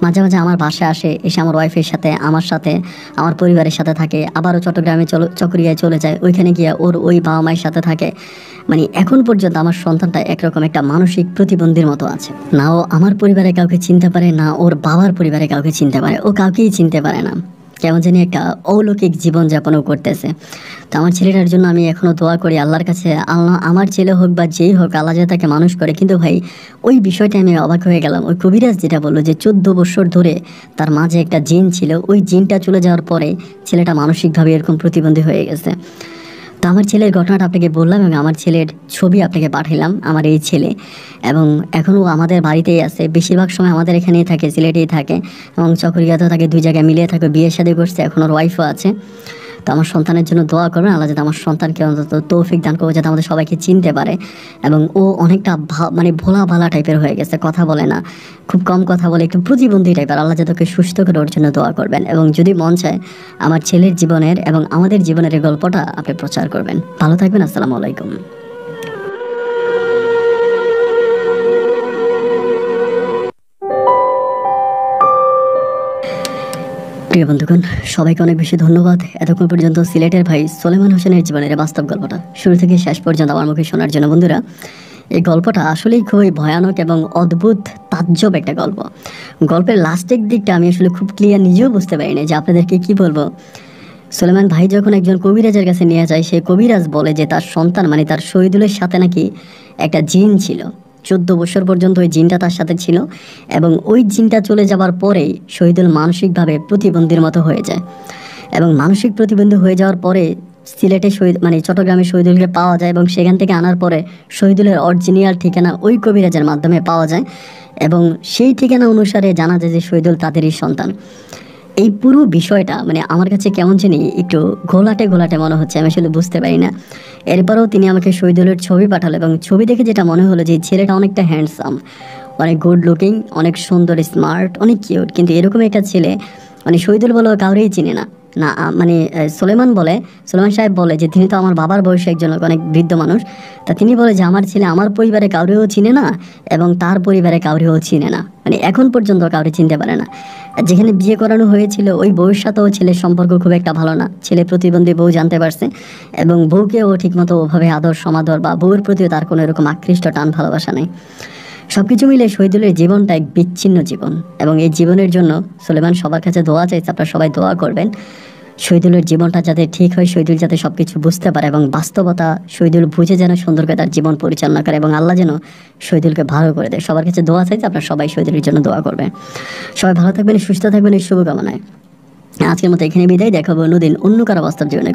মাঝে মাঝে আমার বাসায় আসে, এসে আমার ওয়াইফের সাথে আমার সাথে আমার পরিবারের সাথে থাকে, আবারও চট্টগ্রামে চকরিয়ায় চলে যায়, ওইখানে গিয়ে ওর ওই বাবা মায়ের সাথে থাকে। মানে এখন পর্যন্ত আমার সন্তানটা একরকম একটা মানসিক প্রতিবন্ধীর মতো আছে। না ও আমার পরিবারে কাউকে চিনতে পারে, না ওর বাবার পরিবারে কাউকে চিনতে পারে, ও কাউকেই চিনতে পারে না। কেমন জানি একটা অলৌকিক জীবনযাপনও করতেছে। তো আমার ছেলেটার জন্য আমি এখনও দোয়া করি আল্লাহর কাছে, আল্লাহ আমার ছেলে হোক বা যেই হোক আল্লাহ যাতে তাকে মানুষ করে। কিন্তু ভাই ওই বিষয়টা আমি অবাক হয়ে গেলাম। ওই কবিরাজ যেটা বললো যে 14 বছর ধরে তার মাঝে একটা জিন ছিল, ওই জিনটা চলে যাওয়ার পরে ছেলেটা মানসিকভাবে এরকম প্রতিবন্ধী হয়ে গেছে। তো আমার ছেলের ঘটনাটা আপনাকে বললাম এবং আমার ছেলের ছবি আপনাকে পাঠালাম। আমার এই ছেলে এবং এখনও আমাদের বাড়িতেই আছে, বেশিরভাগ সময় আমাদের এখানেই থাকে, সিলেটেই থাকে এবং চকরিয়াতেও থাকে, 2 জায়গায় মিলিয়ে থাকে। বিয়ে শাদী করছে, এখন ওর ওয়াইফও আছে। তো আমার সন্তানের জন্য দোয়া করবেন, আল্লাহ যাতে আমার সন্তানকে অন্তত তৌফিক দান করবে, যাতে আমাদের সবাইকে চিনতে পারে। এবং ও অনেকটা মানে ভোলা ভালা টাইপের হয়ে গেছে, কথা বলে না, খুব কম কথা বলে, একটু প্রতিবন্ধী টাইপের। আল্লাহ যাতে ওকে সুস্থ করে ওর জন্য দোয়া করবেন এবং যদি মন চায় আমার ছেলের জীবনের এবং আমাদের জীবনের এই গল্পটা আপনি প্রচার করবেন। ভালো থাকবেন, আসসালামু আলাইকুম। প্রিয় বন্ধুগণ, সবাইকে অনেক বেশি ধন্যবাদ এতক্ষণ পর্যন্ত সিলেটের ভাই সোলেমান হোসেনের জীবনের বাস্তব গল্পটা শুরু থেকে শেষ পর্যন্ত আমার মুখে শোনার জন্য। বন্ধুরা, এই গল্পটা আসলেই খুবই ভয়ানক এবং অদ্ভুত তাজ্জব একটা গল্প। গল্পের লাস্টের দিকটা আমি আসলে খুব ক্লিয়ার নিজেও বুঝতে পারিনি যে আপনাদেরকে কি বলবো। সোলেমান ভাই যখন একজন কবিরাজের কাছে নিয়ে যায়, সেই কবিরাজ বলে যে তার সন্তান মানে তার শহীদুলের সাথে নাকি একটা জিন ছিল, 14 বছর পর্যন্ত ওই জিনটা তার সাথে ছিল এবং ওই জিনটা চলে যাওয়ার পরেই শহীদুল মানসিকভাবে প্রতিবন্ধীর মতো হয়ে যায় এবং মানসিক প্রতিবন্ধী হয়ে যাওয়ার পরে সিলেটে মানে চট্টগ্রামে শহীদুলকে পাওয়া যায় এবং সেখান থেকে আনার পরে শহীদুলের অরিজিনাল ঠিকানা ওই কবিরাজের মাধ্যমে পাওয়া যায় এবং সেই ঠিকানা অনুসারে জানা যায় যে শহীদুল তাদেরই সন্তান। এই পুরো বিষয়টা মানে আমার কাছে কেমন জানি একটু ঘোলাটে মনে হচ্ছে, আমি আসলে বুঝতে পারি না। এরপরেও তিনি আমাকে শহীদুলের ছবি পাঠালো এবং ছবি দেখে যেটা মনে হলো যে ছেলেটা অনেকটা হ্যান্ডসাম, অনেক গুড লুকিং, অনেক সুন্দর, স্মার্ট, অনেক কিউট। কিন্তু এরকম একটা ছেলে মানে শহীদুল বলে কাউরেই চিনে না। মানে সোলেমান সাহেব বলে যে তিনি তো আমার বাবার বয়সে একজন অনেক বৃদ্ধ মানুষ। তা তিনি বলে যে আমার ছেলে আমার পরিবারে কাউরেও চিনে না এবং তার পরিবারে কাউরেও চিনে না, মানে এখন পর্যন্ত কাউরে চিনতে পারে না। যেখানে বিয়ে করানো হয়েছিল ওই বউয়ের সাথেও ছেলের সম্পর্ক খুব একটা ভালো না। ছেলে প্রতিবন্ধী বউ জানতে পারছে এবং বউকেও ঠিকমতো ওভাবে আদর সমাদর বা বউয়ের প্রতিও তার কোনো এরকম আকৃষ্ট টান ভালোবাসা নেই। সবকিছু মিলে শহীদুলের জীবনটা এক বিচ্ছিন্ন জীবন এবং এই জীবনের জন্য সোলেমান সবার কাছে দোয়া চাইছে, আপনারা সবাই দোয়া করবেন শহীদুলের জীবনটা যাতে ঠিক হয়, শহীদুল যাতে সবকিছু বুঝতে পারে এবং বাস্তবতা শহীদুল বুঝে যেন সুন্দর করে তার জীবন পরিচালনা করে এবং আল্লাহ যেন শহীদুলকে ভালো করে দেয়। সবার কাছে দোয়া চাইছে, আপনারা সবাই শহীদুলের জন্য দোয়া করবেন। সবাই ভালো থাকবেন, সুস্থ থাকবেন, এই শুভকামনায় আজকের মতো এখানে বিদায়। দেখাবো অন্যদিন অন্য কারো বাস্তব জীবনে।